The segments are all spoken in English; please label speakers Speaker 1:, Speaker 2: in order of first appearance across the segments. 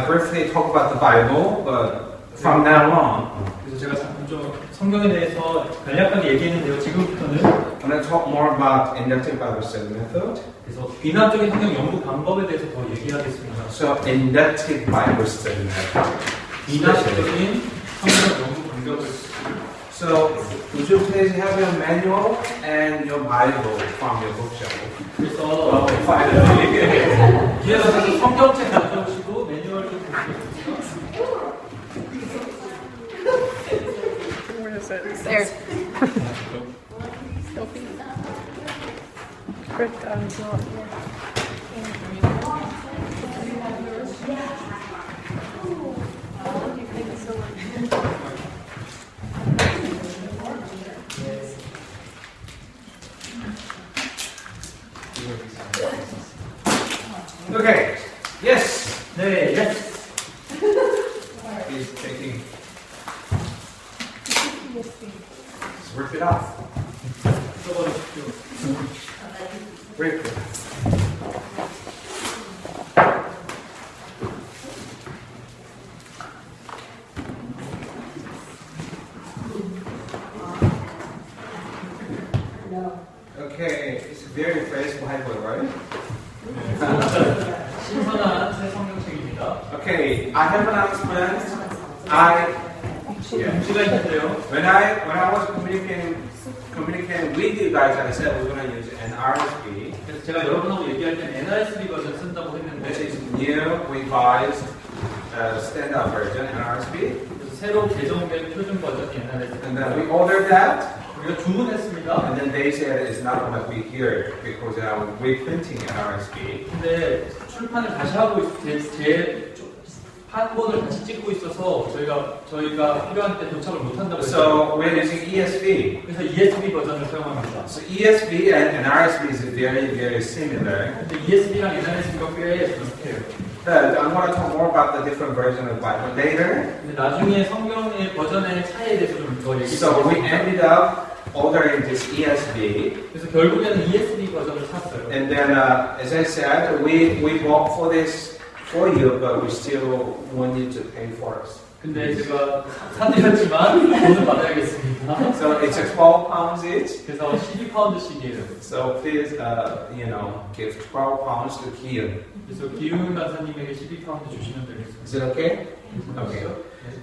Speaker 1: briefly talk about the Bible, but from now on,
Speaker 2: 그래서 제가 잠깐 좀 성경에 대해서 간략하게 얘기했는데요. 지금부터는
Speaker 1: I'm going to talk more about inductive Bible study method.
Speaker 2: 그래서 비납적인 성경 연구 방법에 대해서 더 얘기하겠습니다.
Speaker 1: So, inductive Bible study method.
Speaker 2: 비납적인 성경 연구 방법을
Speaker 1: So, would you please have your manual and your Bible from your bookshelf?
Speaker 2: 그래서
Speaker 1: Finally.
Speaker 2: 뒤에 가서 성경책 가져오시고 매뉴얼 좀 보시겠습니다.
Speaker 3: Where is it? It's there. Right down as well.
Speaker 1: Okay. Yes.
Speaker 2: 네, yes.
Speaker 1: He's taking. Let's rip it off.
Speaker 2: 써버리십시오.
Speaker 1: Rip it. Okay, it's a very fresh Bible, right?
Speaker 2: 신선한 새 성경책입니다.
Speaker 1: Okay, I have an announcement. Yeah.
Speaker 2: 공지가 있는데요.
Speaker 1: When I was communicating with you guys, I said we're going to use NRSV,
Speaker 2: 그래서 제가 여러분하고 얘기할 땐 NRSV 버전 쓴다고 했는데
Speaker 1: which is new revised standard version NRSV,
Speaker 2: 그래서 새로 개정된 표준 버전 NRSV
Speaker 1: and then we ordered that,
Speaker 2: 우리가 주문했습니다.
Speaker 1: and then they said it's not going to be here because we're reprinting NRSV.
Speaker 2: 근데 출판을 다시 하고 제 판본을 다시 찍고 있어서 저희가 필요한 때 도착을 못 한다고 했어요.
Speaker 1: So we're using ESV.
Speaker 2: 그래서 ESV 버전을 사용합니다.
Speaker 1: So ESV and NRSV is very, very similar.
Speaker 2: 근데 ESV랑 NRSV가 꽤 비슷해요.
Speaker 1: But I'm going to talk more about the different version of the Bible later.
Speaker 2: 근데 나중에 성경의 버전의 차이에 대해서 좀 더
Speaker 1: So we
Speaker 2: 얘기해요.
Speaker 1: ended up ordering this ESV.
Speaker 2: 그래서 결국에는 ESV 버전을 샀어요.
Speaker 1: And then, as I said, we bought for this for you, but we still want you to pay for us.
Speaker 2: 근데 제가 사드렸지만 돈을 받아야겠습니다.
Speaker 1: So it's a 12 pounds each.
Speaker 2: 그래서 12파운드씩이에요.
Speaker 1: So please, give 12 pounds to Kian.
Speaker 2: 그래서 기훈 간사님에게 12파운드 주시면 되겠습니다.
Speaker 1: Is it okay? Okay.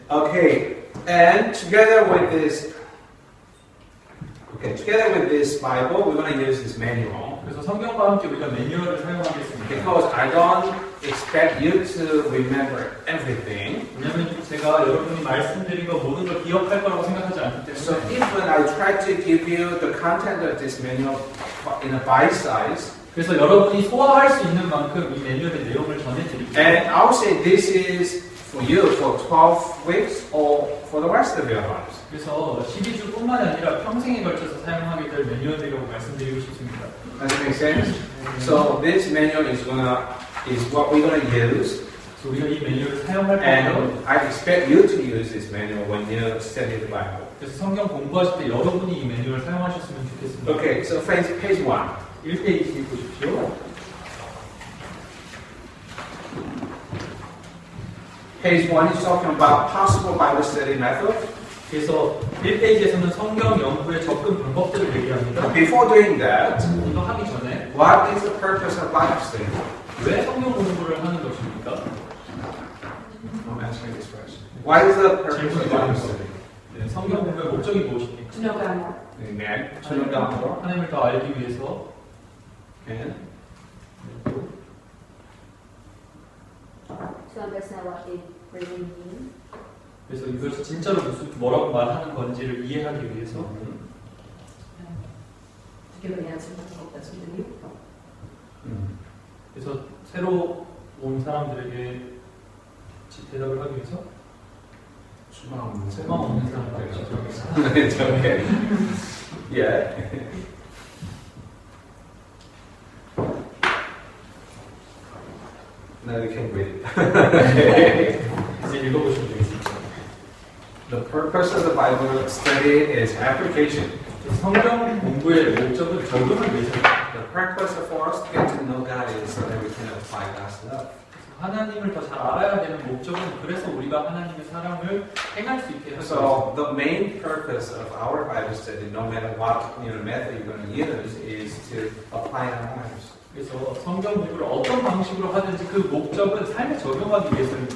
Speaker 1: Okay. And together with this Bible, we're going to use this manual.
Speaker 2: 그래서 성경과 함께 우리가 매뉴얼을 사용하겠습니다.
Speaker 1: Because I don't expect you to remember everything.
Speaker 2: 왜냐면 제가 여러분이 말씀드린 거 모든 걸 기억할 거라고 생각하지 않기
Speaker 1: So
Speaker 2: 때문에
Speaker 1: even I try to give you the content of this manual in a bite size,
Speaker 2: 그래서 여러분이 소화할 수 있는 만큼 이 매뉴얼의 내용을 전해드릴게요.
Speaker 1: and I'll say this is for you for 12 weeks or for the rest of your lives.
Speaker 2: 그래서 12주뿐만 아니라 평생에 걸쳐서 사용하게 될 매뉴얼이라고 말씀드리고 싶습니다.
Speaker 1: Does it make sense? So this manual is what we're gonna use,
Speaker 2: 그래서 우리가 이 매뉴얼을 사용할 거고요.
Speaker 1: and I expect you to use this manual when you study the Bible.
Speaker 2: 그래서 성경 공부하실 때 여러분이 이 매뉴얼을 사용하셨으면 좋겠습니다.
Speaker 1: Okay, so page 1.
Speaker 2: 1페이지 보십시오.
Speaker 1: Page 1 is talking about possible Bible study method.
Speaker 2: 그래서 1페이지에서는 성경 연구의 접근 방법들을 얘기합니다.
Speaker 1: Before doing that,
Speaker 2: 이거 하기 전에
Speaker 1: what is the purpose of Bible study?
Speaker 2: 왜 성경 공부를 하는 것입니까?
Speaker 1: I'm answering this question. What is the purpose of Bible study?
Speaker 2: 네, 성경 공부의 목적이 무엇입니까?
Speaker 4: To know God more.
Speaker 1: Amen. To know God more.
Speaker 2: 하나님을 더 알기 위해서
Speaker 1: And
Speaker 4: To understand what it really means.
Speaker 2: 그래서 이것이 진짜로 뭐라고 말하는 건지를 이해하기 위해서
Speaker 4: To give an answer to hope that's something new.
Speaker 2: 그래서 새로 온 사람들에게 대답을 하기 위해서 소망 없는 사람들에게
Speaker 1: It's okay. Yeah. Now you can read it.
Speaker 2: 이제 읽어보시면 되겠습니다.
Speaker 1: The purpose of the Bible study is application.
Speaker 2: 성경 공부의 목적은 적용을 위해서입니다.
Speaker 1: The purpose for us to get to know God is so that we can apply God's love.
Speaker 2: 하나님을 더 잘 알아야 되는 목적은 그래서 우리가 하나님의 사랑을 행할 수 있게 해서
Speaker 1: So the main purpose of our Bible study, no matter what method you're going to use, is to apply in our lives.
Speaker 2: 그래서 성경 공부를 어떤 방식으로 하든지 그 목적은 삶에 적용하기 위해서입니다.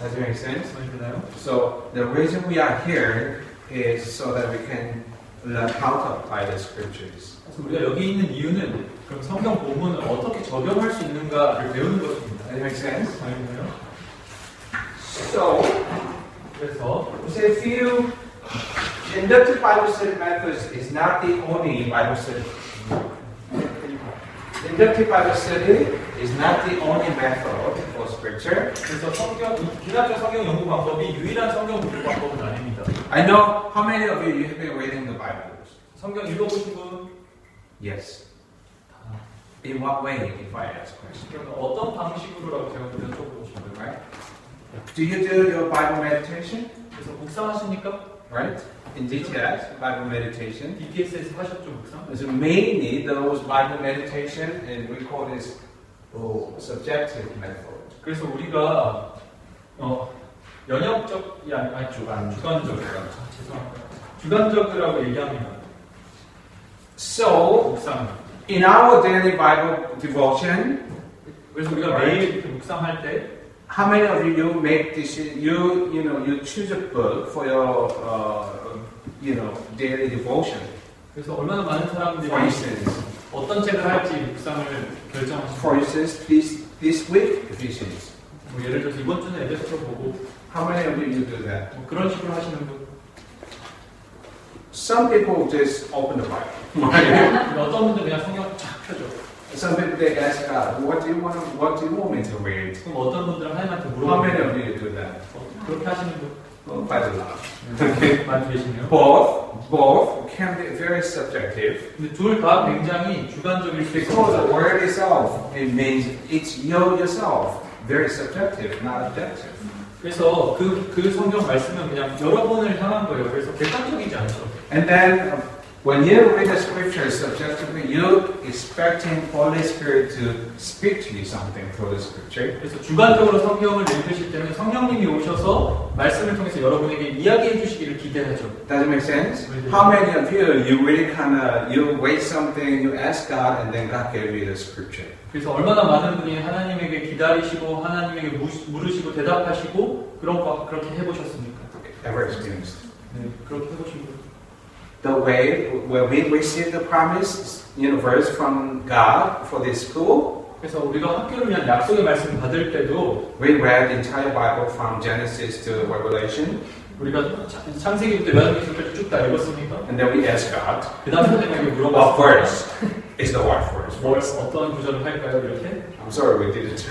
Speaker 1: Does it make sense?
Speaker 2: 되나요?
Speaker 1: So the reason we are here is so that we can learn how to apply the scriptures.
Speaker 2: 그래서 우리가 여기 있는 이유는 그럼 성경 본문을 어떻게 적용할 수 있는가를 배우는 것입니다.
Speaker 1: Does it make sense?
Speaker 2: 아니요?
Speaker 1: So,
Speaker 2: 그래서
Speaker 1: say if you inductive Bible study methods is not the only Bible study. Inductive Bible study is not the only method for scripture.
Speaker 2: 그래서 기나적 성경 연구 방법이 유일한 성경 공부 방법은 아닙니다.
Speaker 1: I know how many of you have been reading the Bible.
Speaker 2: 성경 읽어보신 분
Speaker 1: Yes. In what way, if I ask question?
Speaker 2: 그러면 어떤 방식으로라고 제가 여쭤보고 싶어요.
Speaker 1: Right? Do you do your Bible meditation?
Speaker 2: 그래서 묵상하십니까?
Speaker 1: Right? In DTS, Bible meditation.
Speaker 2: DTS에서 하셨죠 묵상?
Speaker 1: So mainly those Bible meditation, and we call this subjective method.
Speaker 2: 그래서 우리가 연역적이 아니 주관적이라고 죄송합니다. 주관적이라고 얘기합니다.
Speaker 1: So
Speaker 2: 묵상.
Speaker 1: in our daily Bible devotion,
Speaker 2: 그래서 우리가 매일 이렇게 묵상할 때
Speaker 1: how many of you make this? You choose a book for your daily devotion.
Speaker 2: 그래서 얼마나 많은 사람들이
Speaker 1: For instance,
Speaker 2: 어떤 책을 할지 묵상을 결정하십니다.
Speaker 1: for instance, this week Ephesians.
Speaker 2: 뭐 예를 들어서 이번 주는 에베소서 보고
Speaker 1: How many of you do that?
Speaker 2: 뭐 그런 식으로 하시는 분.
Speaker 1: Some people just open the Bible.
Speaker 2: 어떤 분들 그냥 성경 쫙 펴죠.
Speaker 1: Some people they ask God, what do you want me to read?
Speaker 2: 그럼 어떤 분들은 하나님한테
Speaker 1: How many
Speaker 2: 물어보면
Speaker 1: of you do that?
Speaker 2: 그렇게 하시는 분
Speaker 1: Quite a lot.
Speaker 2: 많이 계시네요.
Speaker 1: Both can be very subjective.
Speaker 2: 근데 둘 다 굉장히 주관적일 수
Speaker 1: Because the
Speaker 2: 있습니다.
Speaker 1: word itself, it means it's yourself. Very subjective, not objective.
Speaker 2: 그래서 그 성경 말씀은 그냥 여러분을 향한 거예요. 그래서 객관적이지 않죠.
Speaker 1: And then when you read the scripture subjectively, you're expecting Holy Spirit to speak to you something through the scripture.
Speaker 2: 그래서 주관적으로 성경을 읽으실 때는 성령님이 오셔서 말씀을 통해서 여러분에게 이야기해 주시기를 기대하죠.
Speaker 1: Does it make sense? How many of you really you read something, you ask God, and then God gave you the scripture?
Speaker 2: 그래서 얼마나 많은 분이 하나님에게 기다리시고 하나님에게 물으시고 대답하시고 그렇게 해보셨습니까?
Speaker 1: Ever experienced?
Speaker 2: 네, 그렇게 해보신 분.
Speaker 1: The way where we receive the promise, verse from God for this school.
Speaker 2: 그래서 우리가 학교를 위한 약속의 말씀 받을 때도
Speaker 1: We read the entire Bible from Genesis to Revelation,
Speaker 2: 우리가 창세기부터 요한계시록까지 쭉 다 읽었습니까?
Speaker 1: and then we ask God,
Speaker 2: 그 다음 하나님에게
Speaker 1: what
Speaker 2: 물어봤습니다.
Speaker 1: verse is the right verse?
Speaker 2: 뭘 어떤 구절을 할까요? 이렇게?
Speaker 1: I'm sorry we didn't.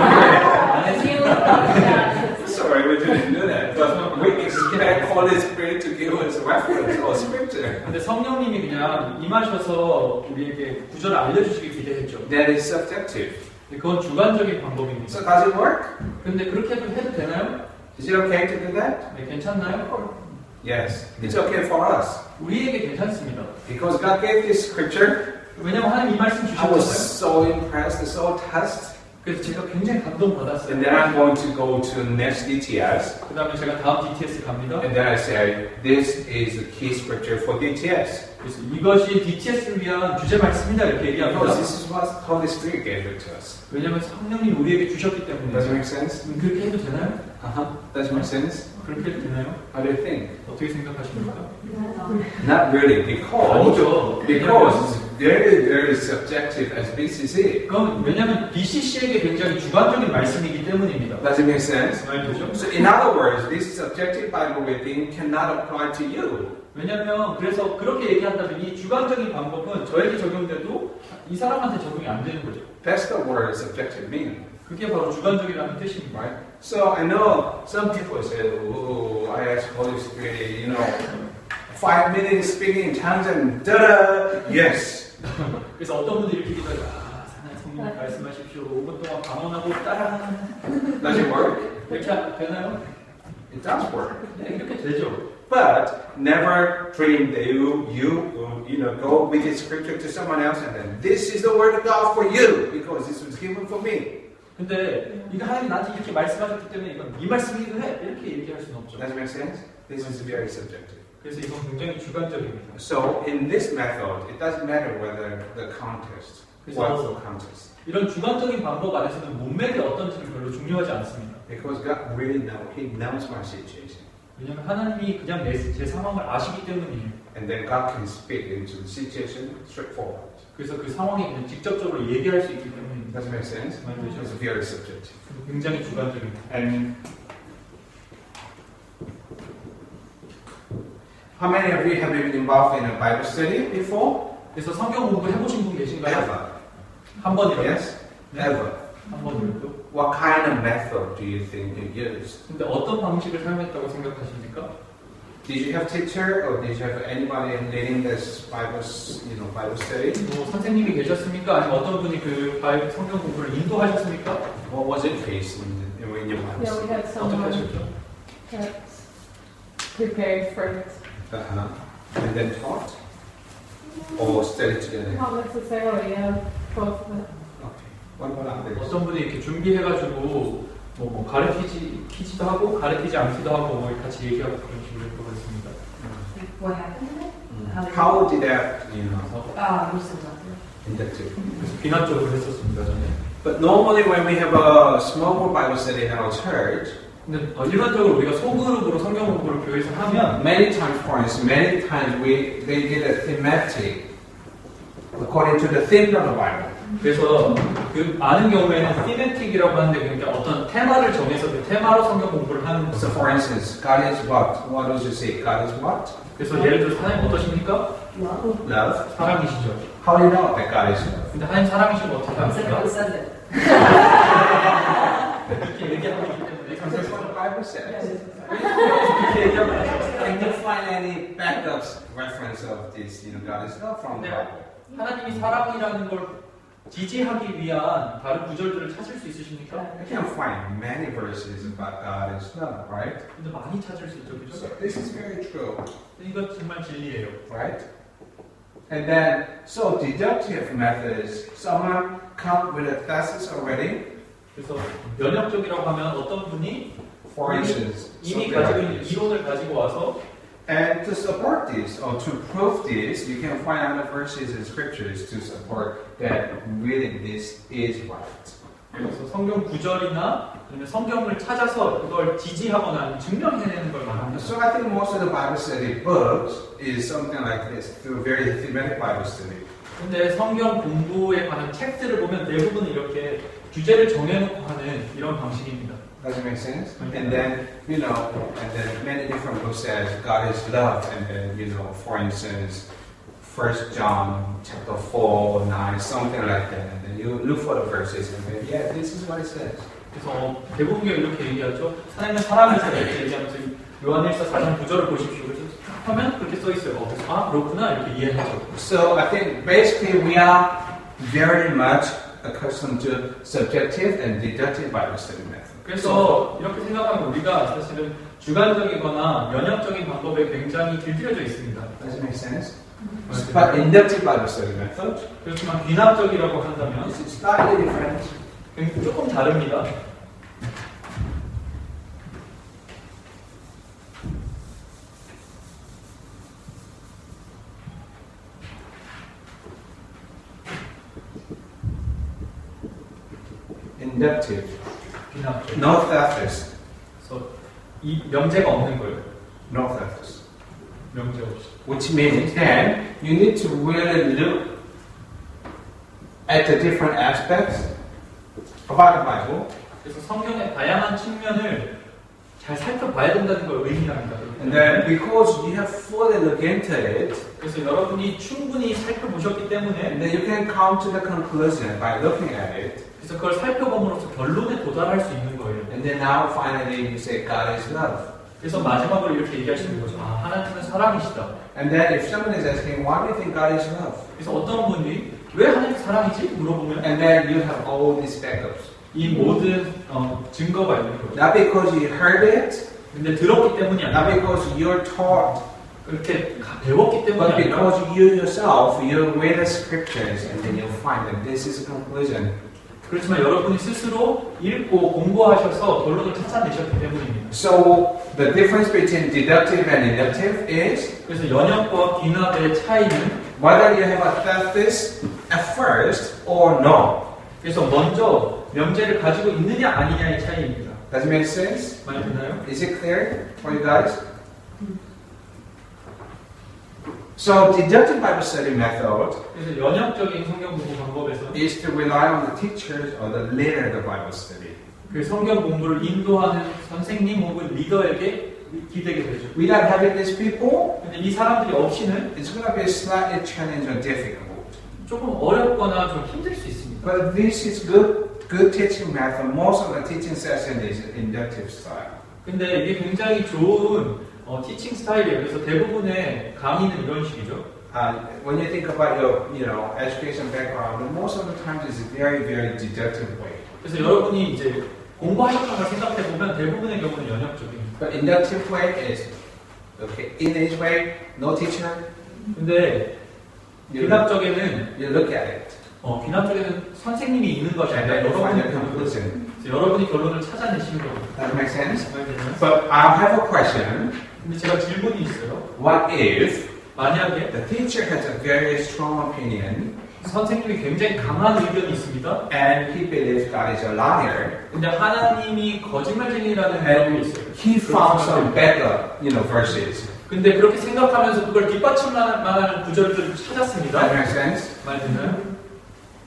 Speaker 2: 안 했습니다.
Speaker 1: Sorry we didn't do that. But we expect Holy Spirit to give us reference or scripture.
Speaker 2: 근데 성령님이 그냥 임하셔서 우리에게 구절을 알려주시길 기대했죠.
Speaker 1: That is subjective.
Speaker 2: 그건 주관적인 방법입니다.
Speaker 1: So does it work?
Speaker 2: 근데 그렇게 해도 되나요?
Speaker 1: Is it okay to do that?
Speaker 2: 네, 괜찮나요?
Speaker 1: Yes, it's okay for us
Speaker 2: 우리에게 괜찮습니다.
Speaker 1: because God gave this scripture.
Speaker 2: 왜냐면 하나님 이 말씀
Speaker 1: I was
Speaker 2: 주셨잖아요.
Speaker 1: so impressed, so touched.
Speaker 2: 그래서 제가 굉장히 감동받았어요.
Speaker 1: And then I'm going to go to next DTS.
Speaker 2: 그 다음에 제가 다음 DTS 갑니다.
Speaker 1: And then I say, this is the key scripture for DTS.
Speaker 2: 그래서 이것이 DTS를 위한 주제 말씀이다 이렇게 얘기합니다.
Speaker 1: Because this is what Holy Spirit gave it to us.
Speaker 2: 왜냐면 성령님 우리에게 주셨기 때문에.
Speaker 1: Does it make sense?
Speaker 2: 그렇게 해도 되나요?
Speaker 1: Does it make sense?
Speaker 2: 그렇게 해도 되나요?
Speaker 1: How do you think?
Speaker 2: 어떻게 생각하십니까?
Speaker 1: Not really, because
Speaker 2: 아니죠.
Speaker 1: it's very, very subjective as BCC.
Speaker 2: 그건 왜냐면 BCC에게 굉장히 주관적인 말씀이기 때문입니다.
Speaker 1: Does it make sense?
Speaker 2: 말되죠?
Speaker 1: So in other words, this subjective Bible reading cannot apply to you.
Speaker 2: 왜냐면 그래서 그렇게 얘기한다면 이 주관적인 방법은 저에게 적용돼도 이 사람한테 적용이 안 되는 거죠.
Speaker 1: That's the word subjective mean.
Speaker 2: 그게 바로 주관적이라는 뜻입니다.
Speaker 1: Right? So I know some people say, oh, I ask Holy Spirit, 5 minutes speaking in tongues and da-da, yes.
Speaker 2: 그래서 어떤 분들이 이렇게 기도해요. 성령 말씀하십시오. 5분 동안 방언하고 따라.
Speaker 1: Does it work?
Speaker 2: 이렇게 되나요?
Speaker 1: It does work.
Speaker 2: 네, 이렇게 되죠.
Speaker 1: But never dream that you go with the scripture to someone else and then this is the word of God for you because this was given for me.
Speaker 2: 근데 이거 하나님 나한테 이렇게 말씀하셨기 때문에 이건 네 말씀이기도 해 이렇게 얘기할 수는 없죠.
Speaker 1: Does it make sense? This is very subjective.
Speaker 2: 그래서 이건 굉장히 주관적입니다.
Speaker 1: So in this method, it doesn't matter whether the context, what's the context,
Speaker 2: 이런 주관적인 방법 안에서는 문맥이 어떤지는 별로 중요하지 않습니다.
Speaker 1: because God really knows. He knows my situation,
Speaker 2: 왜냐하면 하나님이 그냥 제 상황을 아시기 때문이에요.
Speaker 1: and then God can speak into the situation straightforward.
Speaker 2: 그래서 그 상황에 그냥 직접적으로 얘기할 수 있기 때문입니다.
Speaker 1: Does it make sense?
Speaker 2: 말되죠?
Speaker 1: It's very subjective.
Speaker 2: 굉장히 주관적입니다.
Speaker 1: And how many of you have been involved in a Bible study before?
Speaker 2: 그래서 성경 공부 해보신 분 계신가요?
Speaker 1: Ever?
Speaker 2: 한 번이라도?
Speaker 1: Yes? Ever?
Speaker 2: 한 번이라도?
Speaker 1: What kind of method do you think you used?
Speaker 2: 근데 어떤 방식을 사용했다고 생각하십니까?
Speaker 1: Did you have teacher or did you have anybody leading this Bible study?
Speaker 2: 뭐 선생님이 계셨습니까? 아니면 어떤 분이 그 성경 공부를 인도하셨습니까?
Speaker 1: What was it faced in your Bible
Speaker 3: Yeah, we
Speaker 1: study?
Speaker 3: had
Speaker 2: 어떻게
Speaker 3: someone
Speaker 2: 하셨죠?
Speaker 3: that's prepared for it.
Speaker 1: And then taught? Or studied together?
Speaker 3: Not necessarily, both.
Speaker 1: Okay. What about others?
Speaker 2: 어떤 분이 이렇게 준비해가지고 뭐 가르치기도 하고 가르치지 않기도 하고 뭐 같이 얘기하고 그런 식으로 했던 것 같습니다.
Speaker 4: What happened in it?
Speaker 1: How did that,
Speaker 4: We still not there.
Speaker 1: inductive?
Speaker 2: 그래서 비난적으로 했었습니다, 저는.
Speaker 1: But normally when we have a small group Bible study in our church,
Speaker 2: 근데 일반적으로 우리가 소그룹으로 성경 공부를 교회에서 하면
Speaker 1: many times they did a thematic according to the theme of the Bible.
Speaker 2: 그래서 그 많은 경우에는 시멘틱이라고 하는데 그러니까 어떤 테마를 정해서 그 테마로 성경 공부를 하는
Speaker 1: So
Speaker 2: 거죠.
Speaker 1: for instance, God is what? What does it say? God is what?
Speaker 2: 그래서 예를 들어서 하나님 어떠십니까?
Speaker 4: Love.
Speaker 1: Love.
Speaker 2: 사랑이시죠.
Speaker 1: How do you know that God is love?
Speaker 2: 근데 하나님 사랑이시면 어떻게
Speaker 4: Is that
Speaker 2: 합니까?
Speaker 4: who says it?
Speaker 2: 이렇게 얘기하고 있기 때문에
Speaker 1: Because that's what the Bible says.
Speaker 2: 이렇게 얘기하고 있어요.
Speaker 1: Can you find any backups reference of this? God is love from the Bible.
Speaker 2: 하나님이 사랑이라는 걸 지지하기 위한 다른 구절들을 찾을 수 있으십니까?
Speaker 1: You can find many verses about God is love, right?
Speaker 2: 근데 많이 찾을 수 있죠,
Speaker 1: So
Speaker 2: 그죠?
Speaker 1: this is very true,
Speaker 2: 이거 정말 진리예요.
Speaker 1: right? And then, so deductive methods, someone come with a thesis already.
Speaker 2: 그래서 면역적이라고 하면 어떤 분이
Speaker 1: For instance,
Speaker 2: 이미
Speaker 1: something
Speaker 2: 가지고
Speaker 1: like
Speaker 2: 있는
Speaker 1: this.
Speaker 2: 이론을 가지고 와서
Speaker 1: And to support this or to prove this, you can find other verses in scriptures to support that really this is right.
Speaker 2: 그래서 성경 구절이나 아니면 성경을 찾아서 그걸 지지하거나 아니면 증명해내는 걸 말합니다.
Speaker 1: So I think most of the Bible study books is something like this, through very thematic Bible study.
Speaker 2: 근데 성경 공부에 관한 책들을 보면 대부분 이렇게 주제를 정해놓고 하는 이런 방식입니다.
Speaker 1: Does it make sense? And then, and then many different books says God is love, and then, for instance, 1 John chapter 4, 9, something like that. And then you look for the verses and then, yeah, this is what it says.
Speaker 2: 그래서 대부분 이렇게 얘기하죠. 하나님은 사랑이시다 이렇게 얘기하면서 요한일서 4장 9절을 보십시오. 그래서 하면 그렇게 써 있어요. 그래서 아 그렇구나 이렇게 이해하죠.
Speaker 1: So I think basically we are very much accustomed to subjective and deductive Bible study method.
Speaker 2: 그래서 이렇게 생각하면 우리가 사실은 주관적이거나 면역적인 방법에 굉장히 길들여져 있습니다.
Speaker 1: Does it make sense? But inductive Bible study method
Speaker 2: 그렇지만 귀납적이라고 한다면
Speaker 1: is slightly different.
Speaker 2: 조금 다릅니다.
Speaker 1: Inductive.
Speaker 2: 귀납적.
Speaker 1: No thefts.
Speaker 2: 그래서 이 명제가 없는 거예요.
Speaker 1: No thefts.
Speaker 2: 명제 없이.
Speaker 1: Which means then you need to really look at the different aspects about the Bible.
Speaker 2: 그래서 성경의 다양한 측면을 잘 살펴봐야 된다는 걸 의미합니다.
Speaker 1: And then because you have fully looked into it,
Speaker 2: 그래서 여러분이 충분히 살펴보셨기 때문에
Speaker 1: and then you can come to the conclusion by looking at it.
Speaker 2: 그래서 그걸 살펴봄으로써 결론에 도달할 수 있는 거예요.
Speaker 1: And then now finally you say God is love.
Speaker 2: 그래서 마지막으로 이렇게 얘기하시는 거죠. 아, 하나님은 사랑이시다.
Speaker 1: And then if someone is asking, why do you think God is love?
Speaker 2: 그래서 어떤 분이 왜 하나님 사랑이지? 물어보면
Speaker 1: And then you have all these backups.
Speaker 2: 이 모든 증거가 있는 거죠.
Speaker 1: Not because you heard it,
Speaker 2: 근데 들었기 때문이
Speaker 1: not
Speaker 2: 아니라
Speaker 1: because you're taught,
Speaker 2: 그렇게 배웠기 때문이
Speaker 1: but
Speaker 2: 아니라
Speaker 1: because you yourself, you read the scriptures and then you find that this is a conclusion
Speaker 2: 그렇지만 여러분이 스스로 읽고 공부하셔서 결론을 찾아내셨기 때문입니다.
Speaker 1: So the difference between deductive and inductive is
Speaker 2: 그래서 연역과 귀납의 차이는
Speaker 1: whether you have a thesis at first or no.
Speaker 2: 그래서 먼저 명제를 가지고 있느냐 아니냐의 차이입니다.
Speaker 1: Does it make sense?
Speaker 2: 많이 듣나요?
Speaker 1: Is it clear for you guys? So deductive Bible study method
Speaker 2: 그래서 연역적인 성경 공부 방법에서
Speaker 1: is to rely on the teachers or the leader of the Bible study.
Speaker 2: 그 성경 공부를 인도하는 선생님 혹은 리더에게 기대게 되죠.
Speaker 1: Without having these people,
Speaker 2: 근데 이 사람들이 없이는
Speaker 1: it's going to be slightly challenging or difficult.
Speaker 2: 조금 어렵거나 좀 힘들 수 있습니다.
Speaker 1: But this is good teaching method. Most of the teaching session is inductive style.
Speaker 2: 근데 이게 굉장히 좋은 티칭 스타일이에요. 그래서 대부분의 강의는 이런 식이죠.
Speaker 1: When you think about your, education background, most of the times it's a very, very deductive way.
Speaker 2: 그래서 여러분이 이제 공부하셨다고 생각해 보면 대부분의 경우는 연역적입니다.
Speaker 1: But inductive way is okay. In this way, no teacher.
Speaker 2: 근데 귀납적에는
Speaker 1: You look at it
Speaker 2: 귀납적에는 선생님이 있는 것이
Speaker 1: and
Speaker 2: 아니라
Speaker 1: then you find your
Speaker 2: 여러분이
Speaker 1: conclusion.
Speaker 2: 여러분이 결론을 찾아내시는 겁니다.
Speaker 1: That makes sense.
Speaker 2: 알겠나요?
Speaker 1: But I have a question.
Speaker 2: 근데 제가 질문이 있어요.
Speaker 1: What if
Speaker 2: 만약에
Speaker 1: the teacher has a very strong opinion
Speaker 2: 선생님이 굉장히 강한 의견이 있습니다.
Speaker 1: and he believes God is a liar
Speaker 2: 근데 하나님이 거짓말쟁이라는
Speaker 1: and
Speaker 2: 의견이 있어요.
Speaker 1: he found some backup, verses.
Speaker 2: 근데 그렇게 생각하면서 그걸 뒷받침할 만한 구절들을
Speaker 1: That
Speaker 2: 찾았습니다.
Speaker 1: makes sense.
Speaker 2: 말 되나요?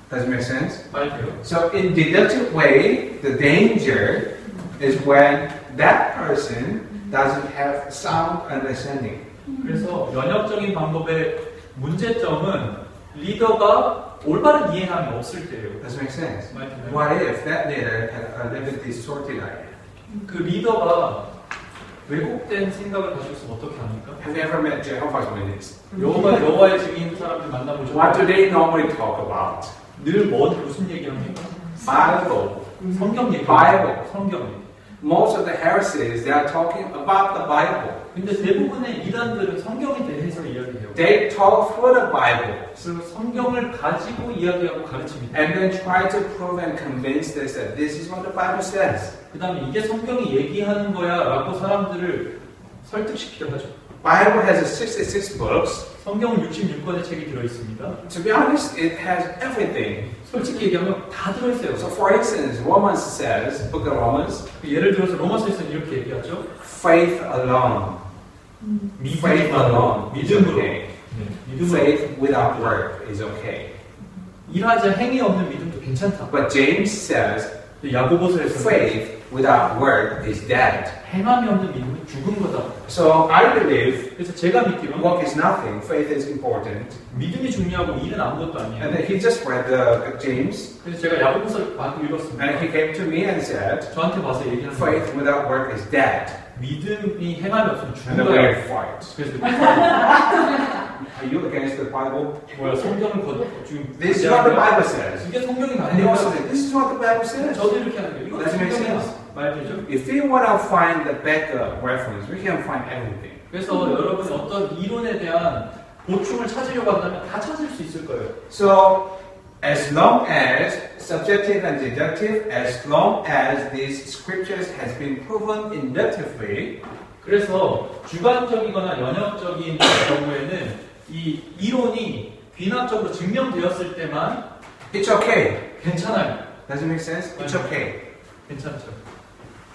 Speaker 1: Does it make sense?
Speaker 2: 말 돼요.
Speaker 1: So in deductive way, the danger is when that person doesn't have sound understanding.
Speaker 2: 그래서 연역적인 방법의 문제점은 리더가 올바른 이해함이 없을 때예요.
Speaker 1: Does it make sense?
Speaker 2: 말 되나요?
Speaker 1: What if that leader had a little bit distorted idea?
Speaker 2: 그 리더가 왜곡된 생각을 가지고 있으면 어떻게 합니까?
Speaker 1: Have you ever met Jehovah's Witnesses?
Speaker 2: 여호와의 증인 사람들 만나보죠.
Speaker 1: What do they normally talk about?
Speaker 2: 늘 무슨 얘기합니까?
Speaker 1: Bible.
Speaker 2: 성경 얘기.
Speaker 1: Bible.
Speaker 2: 성경 얘기.
Speaker 1: Most of the heresies, they are talking about the Bible.
Speaker 2: 근데 대부분의 이단들은 성경에 대해서 이야기해요.
Speaker 1: They talk for the Bible
Speaker 2: 그리고 성경을 가지고 이야기하고 가르칩니다.
Speaker 1: and then try to prove and convince us that this is what the Bible says.
Speaker 2: 그 다음에 이게 성경이 얘기하는 거야 라고 사람들을 설득시키려 하죠.
Speaker 1: Bible has 66 books.
Speaker 2: 성경은 66권의 책이 들어있습니다.
Speaker 1: To be honest, it has everything.
Speaker 2: 솔직히 얘기하면 다 들어있어요.
Speaker 1: So for instance, Romans says, Book of Romans,
Speaker 2: 예를 들어서 로마서에서는 이렇게 얘기하죠.
Speaker 1: faith alone. Faith alone is
Speaker 2: 믿음으로.
Speaker 1: okay.
Speaker 2: 믿음으로.
Speaker 1: Faith without work is okay.
Speaker 2: 일하지 행위 없는 믿음도 괜찮다.
Speaker 1: But James says,
Speaker 2: 야고보서에서는
Speaker 1: faith without work is dead.
Speaker 2: 행함이 없는 믿음은 죽은 거다.
Speaker 1: So I believe
Speaker 2: 그래서 제가 믿기로는
Speaker 1: work is nothing, faith is important.
Speaker 2: 믿음이 중요하고 일은 아무것도 아니에요.
Speaker 1: And then he just read the James,
Speaker 2: 그래서 제가 야고보서를 많이 읽었습니다.
Speaker 1: and he came to me and said,
Speaker 2: 저한테 봐서 얘기하는 거예요.
Speaker 1: faith without work is dead.
Speaker 2: 믿음이 행함이 없으면
Speaker 1: And
Speaker 2: 죽은
Speaker 1: then we
Speaker 2: 거야.
Speaker 1: have fight.
Speaker 2: 그래서
Speaker 1: Are you against the Bible?
Speaker 2: 뭐야 성경을 지금
Speaker 1: This is what the Bible says.
Speaker 2: 이게 성경이
Speaker 1: And he also
Speaker 2: 말해요.
Speaker 1: said, this is what the Bible says.
Speaker 2: 저도 이렇게 하는 거예요. 이거
Speaker 1: Does it make
Speaker 2: 성경이야.
Speaker 1: sense?
Speaker 2: 말되죠?
Speaker 1: If we want to find the backup reference, we can find everything.
Speaker 2: 그래서 여러분 어떤 이론에 대한 보충을 찾으려고 한다면 다 찾을 수 있을 거예요.
Speaker 1: So, as long as subjective and deductive, as long as these scriptures has been proven inductively,
Speaker 2: 그래서 주관적이거나 연역적인 경우에는 이 이론이 귀납적으로 증명되었을 때만
Speaker 1: it's okay.
Speaker 2: 괜찮아요.
Speaker 1: Does it make sense? It's okay.
Speaker 2: 괜찮죠.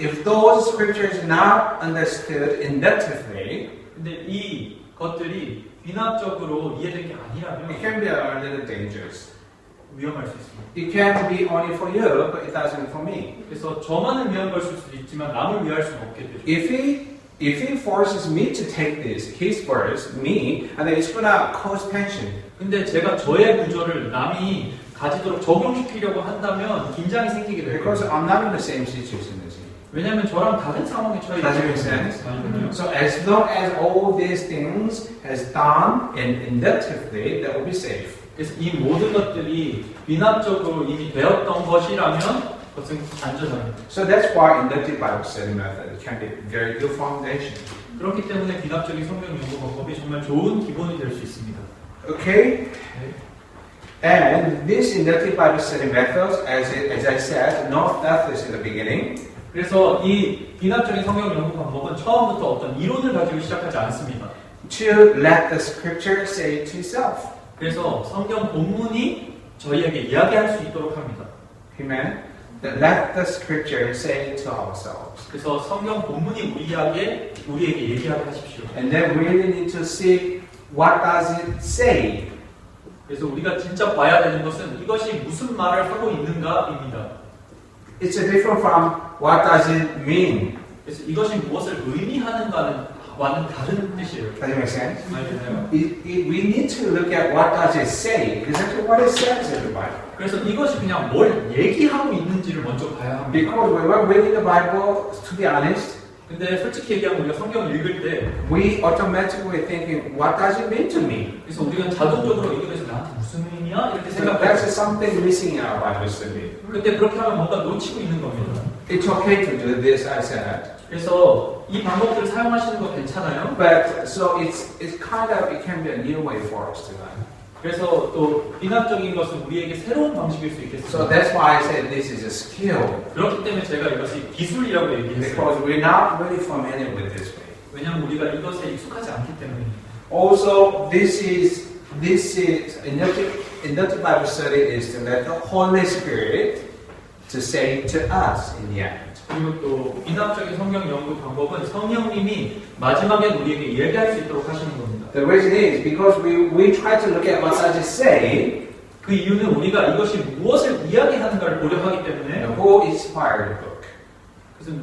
Speaker 1: If those scriptures are not understood inductively,
Speaker 2: 근데 이 것들이 귀납적으로 이해된 게
Speaker 1: it
Speaker 2: 아니라면
Speaker 1: can be a little dangerous.
Speaker 2: 위험할 수 있습니다.
Speaker 1: It can be only for you, but it doesn't for me.
Speaker 2: 그래서 저만은 위험 걸 수도 있지만 남을 위할 수는 없게 되죠.
Speaker 1: If he forces me to take this, his verse, me, and then it's gonna cause tension.
Speaker 2: 근데 제가 저의 구조를 남이 가지도록 적용시키려고 한다면 긴장이 생기게 돼요.
Speaker 1: Because I'm not in the same situation as you.
Speaker 2: 왜냐하면 저랑 다른 상황에 처해
Speaker 1: Does it make sense?
Speaker 2: 있거든요.
Speaker 1: So as long as all these things has done and inductively, that will be safe.
Speaker 2: 그래서 이 모든 것들이 비납적으로 이미 되었던 것이라면 그것은 안전합니다.
Speaker 1: So that's why inductive Bible study method can be very good foundation.
Speaker 2: 그렇기 때문에 비납적인 성경 연구 방법이 정말 좋은 기본이 될 수 있습니다.
Speaker 1: Okay? And this inductive Bible study methods, as I said, not Baptist in the beginning.
Speaker 2: 그래서 이 비납적인 성경 연구 방법은 처음부터 어떤 이론을 가지고 시작하지 않습니다.
Speaker 1: To let the scripture say it to itself.
Speaker 2: 그래서 성경 본문이 저희에게 이야기할 수 있도록 합니다.
Speaker 1: Amen. That let the scripture say it to ourselves.
Speaker 2: 그래서 성경 본문이 우리에게 얘기하게 하십시오.
Speaker 1: And then we really need to see what does it say.
Speaker 2: 그래서 우리가 진짜 봐야 되는 것은 이것이 무슨 말을 하고 있는가입니다.
Speaker 1: It's different from what does it mean.
Speaker 2: 그래서 이것이 무엇을 의미하는가와는 다른 뜻이에요.
Speaker 1: Does it make sense?
Speaker 2: 알겠나요?
Speaker 1: We need to look at what does it say. Exactly what it says in the Bible.
Speaker 2: 그래서 이것이 그냥 뭘 얘기하고 있는지를 먼저 봐야 합니다.
Speaker 1: Because when we're reading the Bible, to be honest,
Speaker 2: 근데 솔직히 얘기하면 우리가 성경을 읽을 때
Speaker 1: we automatically thinking, what does it mean to me?
Speaker 2: 그래서 우리가 자동적으로 이게 그래서 나한테 무슨 의미야? 이렇게
Speaker 1: So
Speaker 2: 생각해요.
Speaker 1: that's something missing in our Bible study.
Speaker 2: 근데 그렇게 하면 뭔가 놓치고 있는 겁니다.
Speaker 1: It's okay to do this, I said.
Speaker 2: 그래서 이 방법들을 사용하시는 거 괜찮아요.
Speaker 1: But so it can be a new way for us to learn.
Speaker 2: 그래서 또 비납적인 것은 우리에게 새로운 방식일 수
Speaker 1: So
Speaker 2: 있겠습니다.
Speaker 1: that's why I said this is a skill.
Speaker 2: 그렇기 때문에 제가 이것이 기술이라고 얘기했어요.
Speaker 1: Because we're not really familiar with this way.
Speaker 2: 왜냐하면 우리가 이것에 익숙하지 않기 때문입니다.
Speaker 1: Also, this is inductive Bible study is to let the Holy Spirit to say to us in the end.
Speaker 2: 그리고 또 비납적인 성경 연구 방법은 성령님이 마지막에 우리에게 이야기할 수 있도록 하시는 겁니다.
Speaker 1: The reason is because we try to look at what does it say,
Speaker 2: 그 이유는 우리가 이것이 무엇을 이야기하는가를 보려 하기 때문에
Speaker 1: who inspired the book.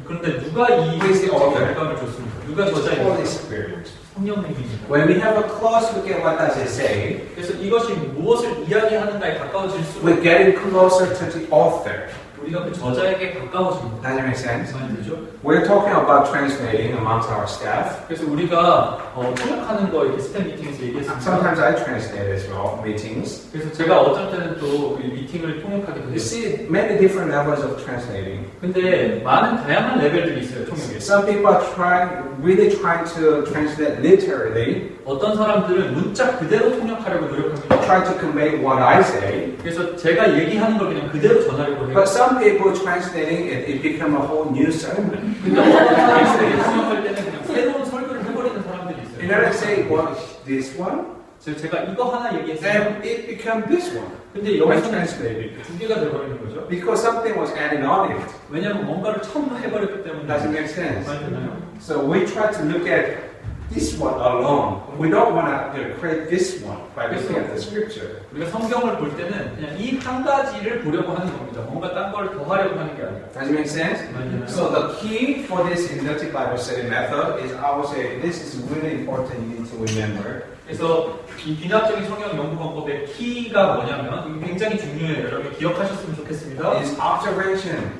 Speaker 2: 그런데 누가 이
Speaker 1: Who is the author?
Speaker 2: 결과를 줬습니까? 누가
Speaker 1: It's the
Speaker 2: 저자입니까?
Speaker 1: Holy Spirit.
Speaker 2: 성령님입니다.
Speaker 1: When we have a close look at what does it say,
Speaker 2: 그래서 이것이 무엇을 이야기하는가에 가까워질수록
Speaker 1: we're getting closer to the author.
Speaker 2: 우리가 그 저자에게 가까워집니다.
Speaker 1: Does it make sense?
Speaker 2: 무슨 말이죠?
Speaker 1: We're talking about translating amongst our staff.
Speaker 2: 그래서 우리가 통역하는 거 이렇게 스텝 미팅에서 얘기했습니다.
Speaker 1: Sometimes I translate as well, meetings.
Speaker 2: 그래서 제가 어쩔 때는 또 이 미팅을 통역하기도
Speaker 1: You
Speaker 2: 해요.
Speaker 1: see many different levels of translating.
Speaker 2: 근데 많은 다양한 레벨들이 있어요, 통역에.
Speaker 1: Some people are really trying to translate literally,
Speaker 2: 어떤 사람들은 문자 그대로 통역하려고 노력합니다.
Speaker 1: try to convey what I say.
Speaker 2: 그래서 제가 얘기하는 걸 그냥 그대로 전하려고 해요.
Speaker 1: But some people translating it become a whole new sermon.
Speaker 2: 근데 어떤 사람들이 통역할 때는 그냥 새로운 설교를 해버리는 사람들이 있어요.
Speaker 1: You know, they say, well, this one,
Speaker 2: 그래서 제가 이거 하나 얘기했어요.
Speaker 1: then it become this one.
Speaker 2: 근데
Speaker 1: When
Speaker 2: 여기서는
Speaker 1: translated.
Speaker 2: 두 개가 돼버리는 거죠.
Speaker 1: Because something was added on it.
Speaker 2: 왜냐하면 뭔가를 첨부해버렸기 때문에.
Speaker 1: Does it make sense?
Speaker 2: 맞나요?
Speaker 1: So we try to look at this one alone. We don't want to create this one by looking at the scripture.
Speaker 2: 우리가 성경을 볼 때는 그냥 이 한 가지를 보려고 하는 겁니다. 뭔가 딴 걸 더 하려고 하는 게 아니라.
Speaker 1: Does it make sense?
Speaker 2: 맞나요?
Speaker 1: So the key for this inductive Bible study method is, I would say, this is really important. You need to remember.
Speaker 2: 그래서 이 비납적인 성경 연구 방법의 키가 뭐냐면 이게 굉장히 중요해요. 여러분 기억하셨으면 좋겠습니다.
Speaker 1: Is observation.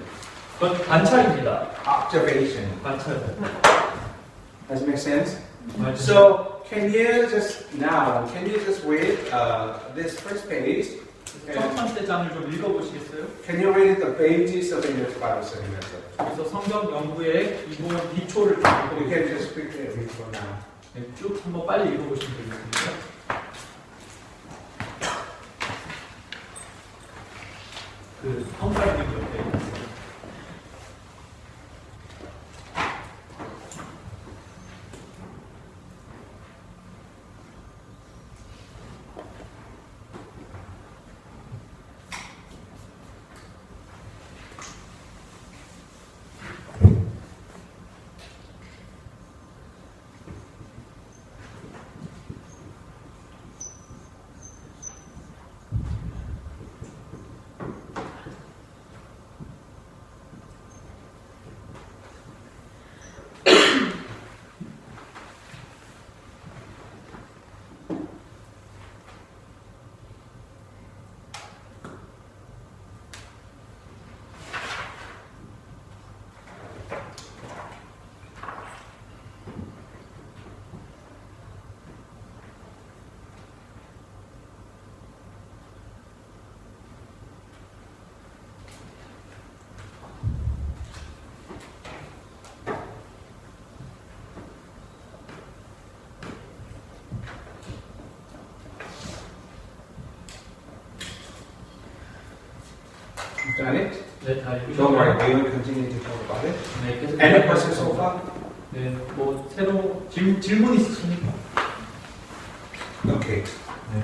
Speaker 2: 그건 관찰입니다.
Speaker 1: Observation.
Speaker 2: 관찰.
Speaker 1: Does it make sense?
Speaker 2: 맞아요.
Speaker 1: So can you just read this first page?
Speaker 2: 첫 번째 장을 좀 읽어보시겠어요?
Speaker 1: Can you read the pages of English Bible study method?
Speaker 2: 그래서 성경 연구의 기본 기초를 좀
Speaker 1: You can
Speaker 2: 읽어보시겠어요?
Speaker 1: just quickly read for now.
Speaker 2: 네, 쭉 한번 빨리 읽어보시면 되겠습니다. 그 성사님 옆에 있어요.
Speaker 1: Got it?
Speaker 2: 네, 다
Speaker 1: Don't worry,
Speaker 2: 읽으셨나요?
Speaker 1: we will continue to talk about it.
Speaker 2: 네, 계속
Speaker 1: Any questions so far?
Speaker 2: 네, 뭐 새로 질문 있으십니까?
Speaker 1: Okay.
Speaker 2: 네.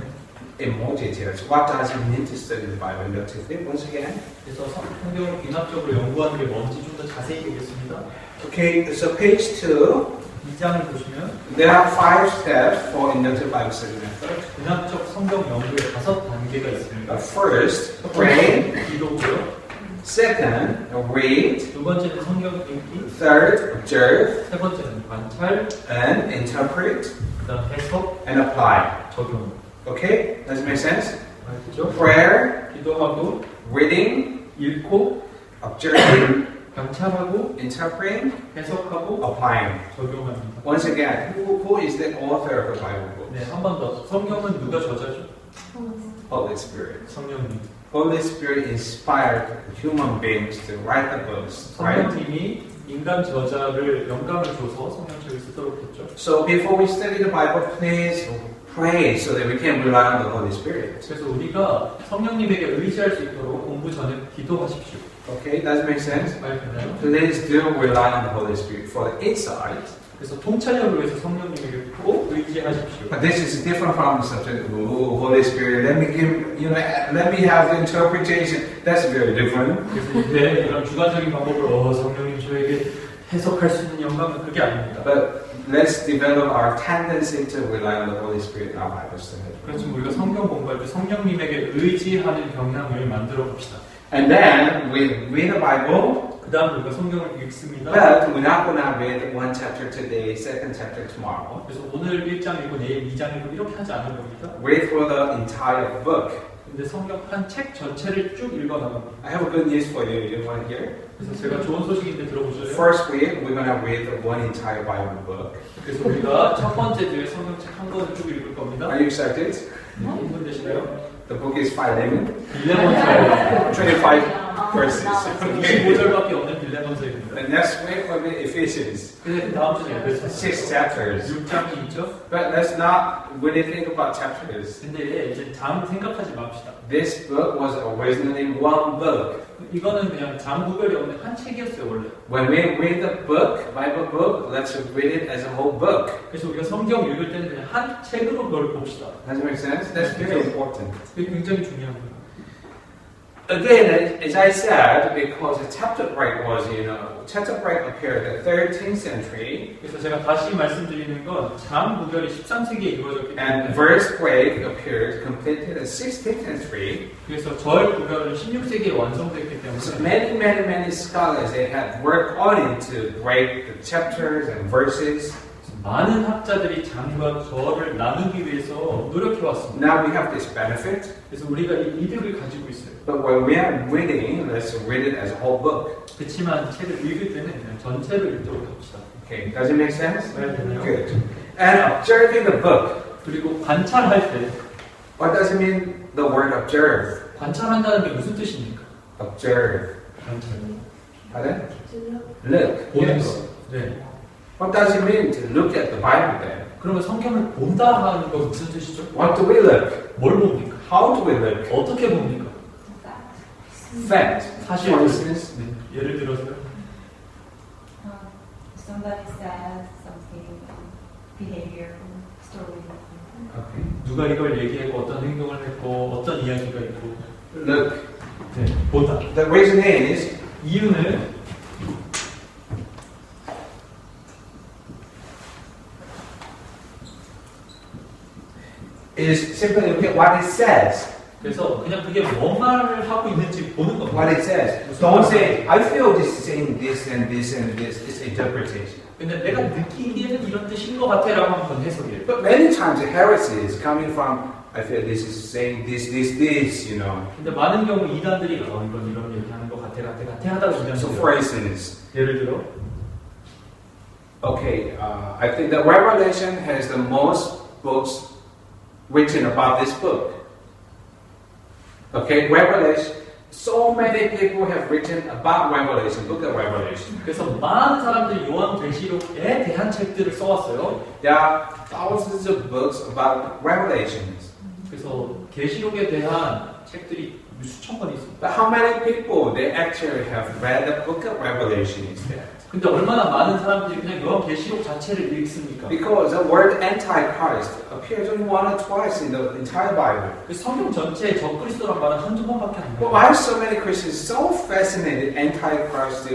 Speaker 1: In more details, what does it mean to study the Bible inductively? Once again.
Speaker 2: 그래서 성경을 귀납적으로 연구하는 게 뭔지 좀 더 자세히 보겠습니다.
Speaker 1: Okay, so page 2.
Speaker 2: 2장을 보시면
Speaker 1: There are 5 steps for inductive Bible study method.
Speaker 2: 귀납적 성경 연구의 5단계가 있습니다.
Speaker 1: First, pray.
Speaker 2: 기도고요.
Speaker 1: Second, read.
Speaker 2: 두 번째는 성경 읽기.
Speaker 1: Third, observe
Speaker 2: 세 번째는 관찰.
Speaker 1: and interpret
Speaker 2: 그다음 해석,
Speaker 1: and apply.
Speaker 2: 적용.
Speaker 1: Okay, does it make sense?
Speaker 2: 알겠죠?
Speaker 1: Prayer,
Speaker 2: 기도하고
Speaker 1: reading,
Speaker 2: 읽고
Speaker 1: observing,
Speaker 2: 관찰하고
Speaker 1: interpreting,
Speaker 2: 해석하고
Speaker 1: applying.
Speaker 2: 적용합니다.
Speaker 1: Once again, who is the author of the Bible book?
Speaker 2: 네, 한 번 더. 성경은 누가 저자죠?
Speaker 1: Holy Spirit.
Speaker 2: 성령님.
Speaker 1: Holy Spirit inspired human beings to write the books, right?
Speaker 2: 성령님이 인간 저자를 영감을 줘서 성경책을 쓰도록 했죠.
Speaker 1: So before we study the Bible, please pray so that we can rely on the Holy Spirit.
Speaker 2: 그래서 우리가 성령님에게 의지할 수 있도록 공부 전에 기도하십시오.
Speaker 1: Okay, does it make sense?
Speaker 2: 알겠나요?
Speaker 1: Please do rely on the Holy Spirit for the insight.
Speaker 2: 그래서 통찰력을 위해서 성령님에게 꼭 의지하십시오.
Speaker 1: But this is different from the subject. Oh, Holy Spirit, let me give, let me have the interpretation. That's very different.
Speaker 2: 그래서 이제 이런 주관적인 방법으로 성령님 저에게 해석할 수 있는 영감은 그게 아닙니다.
Speaker 1: But let's develop our tendency to rely on the Holy Spirit in our Bible study.
Speaker 2: 그래서 우리가 성경 공부할 때 성령님에게 의지하는 경향을 만들어 봅시다.
Speaker 1: And then we read the Bible.
Speaker 2: 그 다음 우리가 성경을 읽습니다.
Speaker 1: But we're not going to read one chapter today, second chapter tomorrow.
Speaker 2: 그래서 오늘 1장 읽고 내일 2장 읽고 이렇게 하지 않을 겁니다.
Speaker 1: Read for the entire book.
Speaker 2: 근데 성경 한 책 전체를 쭉 읽어 나갑니다.
Speaker 1: I have a good news for you. You want to hear?
Speaker 2: 그래서 제가 좋은 소식인데 들어보실래요?
Speaker 1: First week, we're going to read the one entire Bible book.
Speaker 2: 그래서 우리가 첫 번째 주에 성경책 한 권을 쭉 읽을 겁니다.
Speaker 1: Are you excited?
Speaker 2: 힘드시나요?
Speaker 1: The book is Philemon,
Speaker 2: 빌레몬서예요.
Speaker 1: 25 verses. Okay.
Speaker 2: 25절밖에 없는 빌레몬서입니다.
Speaker 1: The next week will be Ephesians,
Speaker 2: 근데 다음 주에 에베소
Speaker 1: 6 chapters.
Speaker 2: 6장이 있죠?
Speaker 1: But let's not really think about chapters.
Speaker 2: 근데 이제 장 생각하지 맙시다.
Speaker 1: This book was originally one book.
Speaker 2: 이거는 그냥 장 구별이 없는 한 책이었어요 원래.
Speaker 1: When we read the book, Bible book, let's read it as a whole book.
Speaker 2: 그래서 우리가 성경 읽을 때는 그냥 한 책으로 그걸 봅시다.
Speaker 1: Does it make sense? That's very important.
Speaker 2: 그게 굉장히 중요합니다.
Speaker 1: Again, as I said, because the chapter break was, chapter break appeared in the 13th century,
Speaker 2: 그래서 제가 다시 말씀드리는 건 장 구별이 13세기에 이루어졌기
Speaker 1: and
Speaker 2: 때문에
Speaker 1: verse break appeared completed in the 16th century.
Speaker 2: 그래서 절 구별은 16세기에 완성됐기
Speaker 1: So
Speaker 2: 때문에
Speaker 1: many scholars, they had worked on it to break the chapters and verses.
Speaker 2: 많은 학자들이 장과 절을 나누기 위해서 노력해 왔습니다.
Speaker 1: Now we have this benefit,
Speaker 2: 그래서 우리가 이 이득을 가지고 있어요.
Speaker 1: but when we are reading, let's read it as a whole book.
Speaker 2: 그렇지만 책을 읽을 때는 그냥 전체를 읽도록 합시다.
Speaker 1: Okay, does it make sense?
Speaker 2: 잘 되나요?
Speaker 1: Good. And observing the book.
Speaker 2: 그리고 관찰할 때
Speaker 1: What does it mean, the word observe?
Speaker 2: 관찰한다는 게 무슨 뜻입니까?
Speaker 1: Observe.
Speaker 2: 관찰.
Speaker 1: Pardon? Look.
Speaker 2: 보는
Speaker 1: Yes.
Speaker 2: 거. 네.
Speaker 1: What does it mean to look at the Bible then?
Speaker 2: 그러면 성경을 본다 하는 건 무슨 뜻이죠?
Speaker 1: What do we look?
Speaker 2: 뭘 봅니까?
Speaker 1: How do we look?
Speaker 2: 어떻게 봅니까?
Speaker 1: Fact.
Speaker 2: 사실
Speaker 1: For instance,
Speaker 2: 네. 예를 들어서요.
Speaker 4: Somebody says something, behavior, story.
Speaker 1: okay.
Speaker 2: 누가 이걸 얘기했고 어떤 행동을 했고 어떤 이야기가 있고
Speaker 1: Look.
Speaker 2: 네. 보다.
Speaker 1: The reason is
Speaker 2: 이유는
Speaker 1: simply look at what it says.
Speaker 2: 그래서 그냥 그게 뭔 말을 하고 있는지 보는 겁니다.
Speaker 1: What it says. Don't say, I feel this is saying this and this and this. It's interpretation.
Speaker 2: 근데 내가 느끼기에는 이런 뜻인 것 같아라고 하면 그건 해석이에요.
Speaker 1: But many times the heresy is coming from, I feel this is saying this.
Speaker 2: 근데 많은 경우 이단들이 이런 얘기하는 것 같아 하다가
Speaker 1: So
Speaker 2: 이단들이
Speaker 1: for instance,
Speaker 2: 예를 들어
Speaker 1: okay, I think that Revelation has the most books written about this book. Okay, Revelation. So many people have written about Revelation. Look at Revelation.
Speaker 2: 그래서 많은 사람들이 요한계시록에 대한 책들을 써왔어요.
Speaker 1: There are thousands of books about Revelations.
Speaker 2: 그래서 계시록에 대한 책들이 수천 권이 있습니다.
Speaker 1: But how many people they actually have read the book of Revelation instead?
Speaker 2: 근데 얼마나 많은 사람들이 그냥 요한계시록 자체를 읽습니까?
Speaker 1: Because the word Antichrist appears only one or twice in the entire Bible.
Speaker 2: 그 성경 전체에 적그리스도란 말은 한두 번밖에 안
Speaker 1: But
Speaker 2: 나와요.
Speaker 1: why are so many Christians so fascinated Antichrist,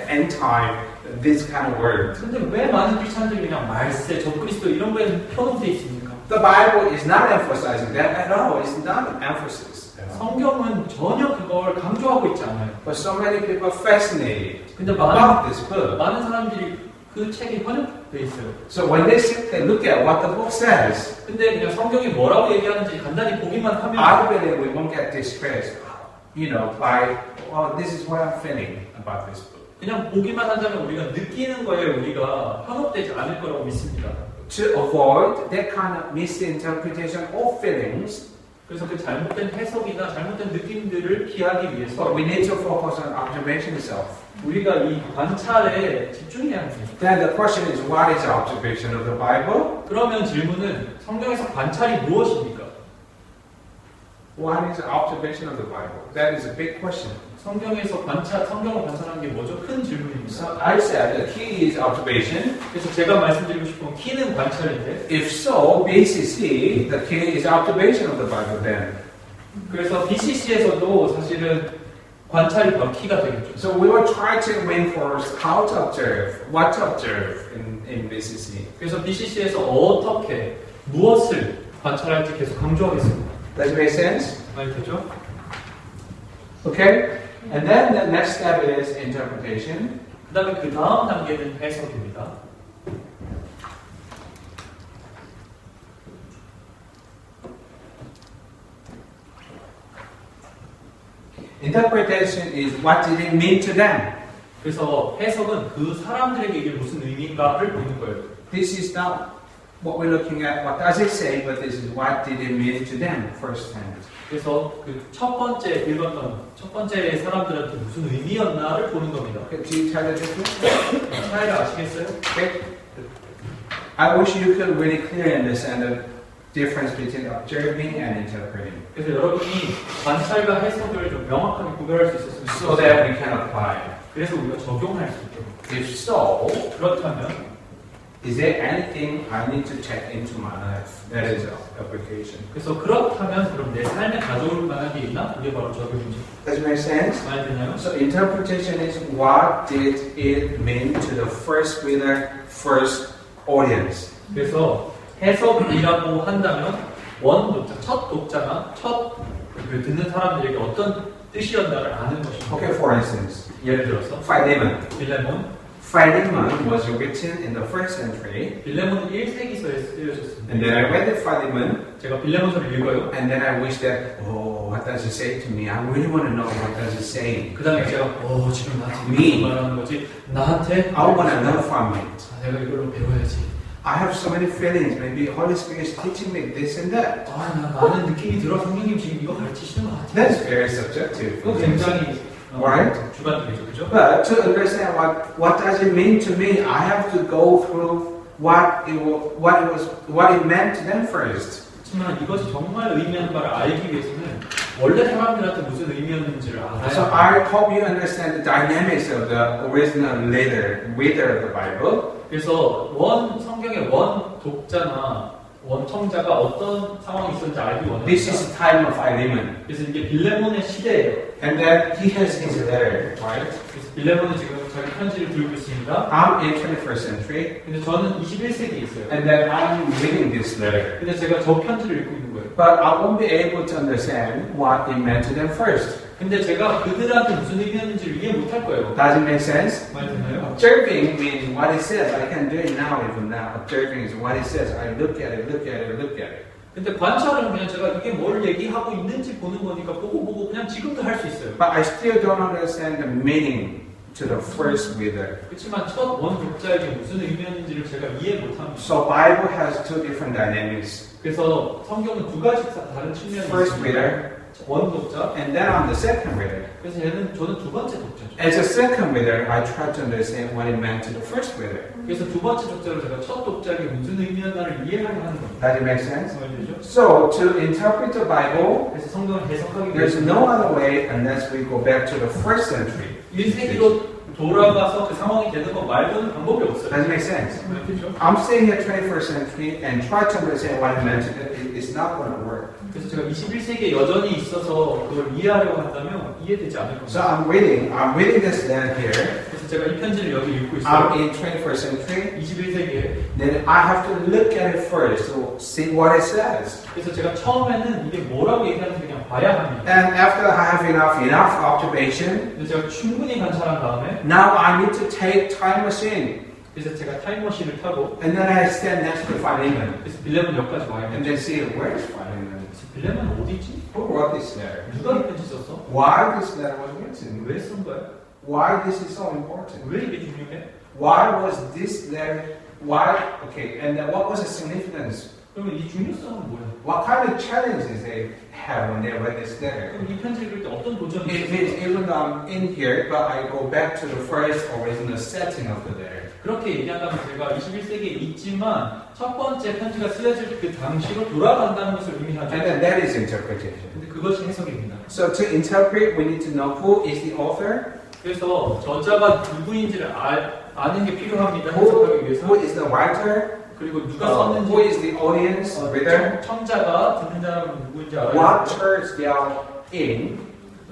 Speaker 1: end time, this kind of word?
Speaker 2: 근데 왜 많은 크리스찬들이 그냥 말세, 적그리스도 이런 거에 편혹돼 있습니까?
Speaker 1: The Bible is not emphasizing that at all. It's not an emphasis at all.
Speaker 2: 성경은 전혀 그걸 강조하고 있지 않아요.
Speaker 1: But so many people are fascinated
Speaker 2: 근데
Speaker 1: about this book.
Speaker 2: 많은 사람들이 그 책에 현혹돼 있어요.
Speaker 1: So when they simply look at what the book says,
Speaker 2: 근데 그냥 성경이 뭐라고 얘기하는지 간단히 보기만 하면
Speaker 1: I believe we won't get distressed, by, well, this is what I'm feeling about this book.
Speaker 2: 그냥 보기만 한다면 우리가 느끼는 거에 우리가 현혹되지 않을 거라고 믿습니다.
Speaker 1: To avoid that kind of misinterpretation or feelings,
Speaker 2: 그래서 그 잘못된 해석이나 잘못된 느낌들을 피하기 위해서
Speaker 1: but we need to focus on observation itself.
Speaker 2: 우리가 이 관찰에 집중해야 합니다.
Speaker 1: Then the question is, what is observation of the Bible?
Speaker 2: 그러면 질문은 성경에서 관찰이 무엇입니까?
Speaker 1: What is observation of the Bible? That is a big question.
Speaker 2: 성경을 관찰하는 게 뭐죠? 큰 질문입니다.
Speaker 1: So I said the key is observation.
Speaker 2: 그래서 제가 말씀드리고 싶은 키는 관찰인데,
Speaker 1: If so, BCC, the key is observation of the Bible then.
Speaker 2: 그래서 BCC에서도 사실은 관찰이 바로 키가 되겠죠.
Speaker 1: So we will try to reinforce how to observe, what to observe in BCC.
Speaker 2: 그래서 BCC에서 어떻게, 무엇을 관찰할지 계속 강조하겠습니다.
Speaker 1: Does it make sense?
Speaker 2: 많이 되죠?
Speaker 1: Okay? And then the next step is interpretation.
Speaker 2: 그 다음에 그 다음 단계는 해석입니다.
Speaker 1: Interpretation is what did it mean to them?
Speaker 2: 그래서 해석은 그 사람들에게 이게 무슨 의미인가를 보는 거예요.
Speaker 1: This is not what we're looking at, what does it say, but this is what did it mean to them firsthand.
Speaker 2: 그래서 그 첫 번째 읽었던 첫 번째 사람들한테 무슨 의미였나를 보는 겁니다.
Speaker 1: Okay, do you tell the difference?
Speaker 2: 차이를 아시겠어요?
Speaker 1: Okay. I wish you could really clearly understand the difference between observing and interpreting,
Speaker 2: 그래서 여러분이 관찰과 해석을 좀 명확하게 구별할 수 있었으면
Speaker 1: so that we can apply.
Speaker 2: 그래서 우리가 적용할 수 있도록.
Speaker 1: If so,
Speaker 2: 그렇다면
Speaker 1: is there anything I need to check into my life that is application?
Speaker 2: 그래서 그렇다면 그럼 내 삶에 가져올 만한 게 있나? 그게 바로 적용이죠.
Speaker 1: Does it make sense?
Speaker 2: 많이 되나요?
Speaker 1: So interpretation is what did it mean to the first reader, first audience.
Speaker 2: 그래서 해석이라고 한다면 원 독자, 첫 독자나 그 듣는 사람들에게 어떤 뜻이었나를 아는 것입니다.
Speaker 1: Okay, for instance,
Speaker 2: 예를 들어서
Speaker 1: Philemon.
Speaker 2: 빌레몬
Speaker 1: Philemon was written in the first century,
Speaker 2: 빌레몬은 1세기서에 쓰여졌습니다.
Speaker 1: and then I read the Philemon,
Speaker 2: 제가 빌레몬서를 읽어요.
Speaker 1: and then I wish that, oh, what does it say to me? I really want to know what does it say.
Speaker 2: 그 다음에 제가 지금 나한테
Speaker 1: Me.
Speaker 2: 무슨 말하는 거지? 나한테
Speaker 1: I want to know from it.
Speaker 2: 내가 이걸로 배워야지.
Speaker 1: I have so many feelings. Maybe Holy Spirit is teaching me this and that.
Speaker 2: 나 많은 느낌이 들어. 성령님 지금 이거 가르치시는 것 같아.
Speaker 1: That's very subjective.
Speaker 2: 그거 굉장히
Speaker 1: Right?
Speaker 2: 주관적이죠, 그죠?
Speaker 1: But to understand what does it mean to me, I have to go through what it meant to them first.
Speaker 2: 하지만 이것이 정말 의미하는 바를 알기 위해서는 원래 사람들한테 무슨 의미였는지를 알아야
Speaker 1: So
Speaker 2: 해요.
Speaker 1: I hope you understand the dynamics of the original reader of the Bible.
Speaker 2: 그래서 성경의 원 독자나 원 청자가 어떤 상황이 있었는지 알기 원합니다.
Speaker 1: This is the time of Philemon.
Speaker 2: 그래서 이게 빌레몬의 시대예요.
Speaker 1: And then he has his letter, right?
Speaker 2: 그래서 빌레몬은 지금 자기 편지를 들고 있습니다.
Speaker 1: I'm in 21st century,
Speaker 2: 근데 저는 21세기에 있어요.
Speaker 1: and then I'm reading this letter.
Speaker 2: 근데 제가 저 편지를 읽고 있는 거예요.
Speaker 1: But I won't be able to understand what it meant to them first.
Speaker 2: 근데 제가 그들한테 무슨 의미였는지를 이해 못할 거예요.
Speaker 1: Does it make sense?
Speaker 2: 많이 되나요?
Speaker 1: Observing means what it says. I can do it now, even now. Observing is what it says. I look at it, look at it, look at it.
Speaker 2: 근데 관찰은 그냥 제가 이게 뭘 얘기하고 있는지 보는 거니까 보고 그냥 지금도 할 수 있어요.
Speaker 1: But I still don't understand the meaning to the first reader.
Speaker 2: 그렇지만 첫 원 독자에게 무슨 의미였는지를 제가 이해 못합니다.
Speaker 1: So Bible has two different dynamics.
Speaker 2: 그래서 성경은 두 가지 다른 측면이
Speaker 1: First
Speaker 2: 있습니다.
Speaker 1: reader,
Speaker 2: 원 독자.
Speaker 1: and then I'm the second reader.
Speaker 2: 그래서 저는 두 번째 독자죠.
Speaker 1: As a second reader, I try to understand what it meant to the first reader.
Speaker 2: 그래서 두 번째 독자로 제가 첫 독자에게 무슨 의미였나를 이해하려 하는 겁니다.
Speaker 1: Does it make sense?
Speaker 2: 말되죠?
Speaker 1: So to interpret the Bible,
Speaker 2: 그래서 성경을 해석하기
Speaker 1: there's
Speaker 2: 위해서
Speaker 1: no other way unless we go back to the first century.
Speaker 2: 1세기로 돌아가서 그 상황이 되는 것 말고는 방법이 없어요.
Speaker 1: Does it make sense?
Speaker 2: 그렇죠?
Speaker 1: I'm staying here 21st century and try to understand what it meant to it's not going to work.
Speaker 2: 그래서 제가 21세기에 여전히 있어서 그걸 이해하려고 한다면 이해되지 않을
Speaker 1: So
Speaker 2: 겁니다.
Speaker 1: I'm reading this letter here.
Speaker 2: 그래서 제가 이 편지를 여기 읽고 있어요.
Speaker 1: I'm in 21st century.
Speaker 2: 21세기에.
Speaker 1: Then I have to look at it first to see what it says.
Speaker 2: 그래서 제가 처음에는 이게 뭐라고 얘기하는지 그냥 봐야 합니다.
Speaker 1: And after I have enough observation,
Speaker 2: 근데 제가 충분히 관찰한 다음에
Speaker 1: now I need to take time machine.
Speaker 2: 그래서 제가 타임머신을 타고
Speaker 1: And then I stand next to Philemon.
Speaker 2: 그래서 빌레몬역까지 와요.
Speaker 1: And then see, where's Philemon?
Speaker 2: 그래서 빌레몬 어디지?
Speaker 1: Who wrote this letter?
Speaker 2: 누가 이 편지 썼어?
Speaker 1: Why this letter was written?
Speaker 2: 왜 쓴 거야?
Speaker 1: Why this is so important?
Speaker 2: 왜 이게 중요해?
Speaker 1: Why was this letter? Why? Okay, and then what was the significance?
Speaker 2: 그러면 이 중요성은 뭐야?
Speaker 1: What kind of challenges they had when they read this letter?
Speaker 2: 그럼 이 편지 읽을 때 어떤 도전이
Speaker 1: It is
Speaker 2: 있었어?
Speaker 1: even though I'm in here, but I go back to the first original setting of the letter.
Speaker 2: 그렇게 얘기한다면 제가 21세기에 있지만 첫 번째 편지가 쓰여질 그 당시로 돌아간다는 것을 의미하죠.
Speaker 1: And then that is interpretation.
Speaker 2: 근데 그것이 해석입니다.
Speaker 1: So to interpret, we need to know who is the author,
Speaker 2: 그래서 저자가 누구인지를 아는 게 필요합니다. 해석하기 위해서.
Speaker 1: who is the writer,
Speaker 2: 그리고 누가
Speaker 1: who
Speaker 2: 썼는지,
Speaker 1: is the audience, reader,
Speaker 2: 청자가 듣는 사람은 누구인지 알아야
Speaker 1: what
Speaker 2: 돼요.
Speaker 1: church they are in,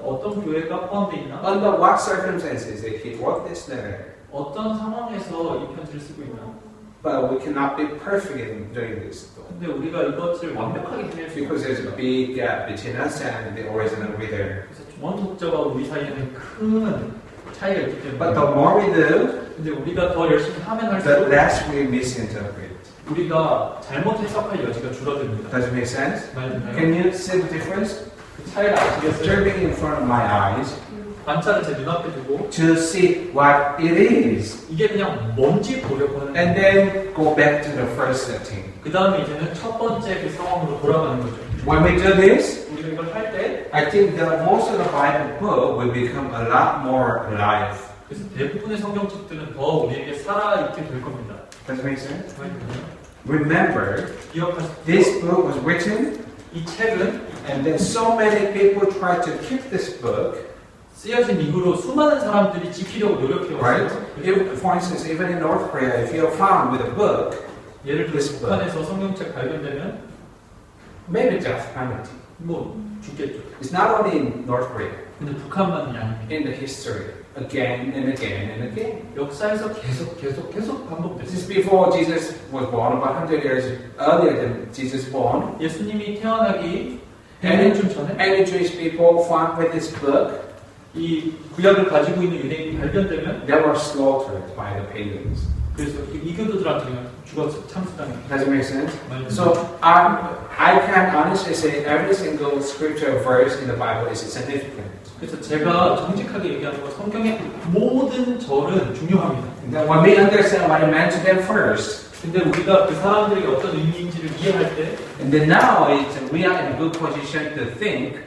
Speaker 2: 어떤 교회가 포함되어 있나?
Speaker 1: under what circumstances they wrote this letter.
Speaker 2: 어떤 상황에서 이 편지를 쓰고 있나?
Speaker 1: But we cannot be perfect in doing this, though,
Speaker 2: 근데 우리가 이것을 완벽하게 해낼 수
Speaker 1: because there's a big gap between us and the original reader.
Speaker 2: 그래서 원 독자와 우리 사이에는 큰 차이가 있기
Speaker 1: But
Speaker 2: 때문에
Speaker 1: the more we do,
Speaker 2: 근데 우리가 더 열심히 하면
Speaker 1: the
Speaker 2: 할수록
Speaker 1: less we misinterpret.
Speaker 2: 우리가 잘못 해석할 여지가 줄어듭니다.
Speaker 1: Does it make sense?
Speaker 2: 맞나요?
Speaker 1: Can you see the difference?
Speaker 2: 그 차이를 아시겠어요?
Speaker 1: Observing in front of my eyes
Speaker 2: 관찰을 제 눈앞에 두고
Speaker 1: to see what it is,
Speaker 2: 이게 그냥 뭔지 보려고 하는
Speaker 1: and
Speaker 2: 거예요.
Speaker 1: then go back to the first setting.
Speaker 2: 그 다음에 이제는 첫 번째 그 상황으로 돌아가는 거죠.
Speaker 1: When we do this,
Speaker 2: 우리가 이걸 할 때
Speaker 1: I think that most of the Bible book will become a lot more alive.
Speaker 2: 그래서 대부분의 성경책들은 더 우리에게 살아있게 될 겁니다.
Speaker 1: Does it make sense?
Speaker 2: 맞나요?
Speaker 1: Remember,
Speaker 2: 기억하시죠?
Speaker 1: this book was written,
Speaker 2: 이 책은
Speaker 1: and then so many people try to keep this book,
Speaker 2: 쓰여진 이후로 수많은 사람들이 지키려고 노력해왔어요.
Speaker 1: right? If, for instance, even in North Korea, if you're found with a book,
Speaker 2: 예를
Speaker 1: This
Speaker 2: 들어서 북한에서 성경책 발견되면
Speaker 1: maybe death penalty.
Speaker 2: 뭐 죽겠죠.
Speaker 1: It's not only in North Korea,
Speaker 2: 근데 북한만이 아닙니다.
Speaker 1: in the history, again and again and again.
Speaker 2: 역사에서 계속
Speaker 1: This
Speaker 2: 반복됐어요.
Speaker 1: is before Jesus was born, about 100 years earlier than Jesus born.
Speaker 2: 예수님이 태어나기
Speaker 1: And
Speaker 2: 100년 전에
Speaker 1: any Jewish people found with this book,
Speaker 2: 이 구약을 가지고 있는 유대인이 발견되면
Speaker 1: they were slaughtered by the pagans.
Speaker 2: 그래서 이교도들한테 그냥 죽어서 참수당했죠.
Speaker 1: Does it make sense? So I can honestly say every single scripture verse in the Bible is significant.
Speaker 2: 그래서 제가 정직하게 얘기하는 건 성경의 모든 절은 중요합니다.
Speaker 1: And then when we understand what it meant to them first,
Speaker 2: 근데 우리가 그 사람들에게 어떤 의미인지를 이해할 때
Speaker 1: and then now we are in a good position to think,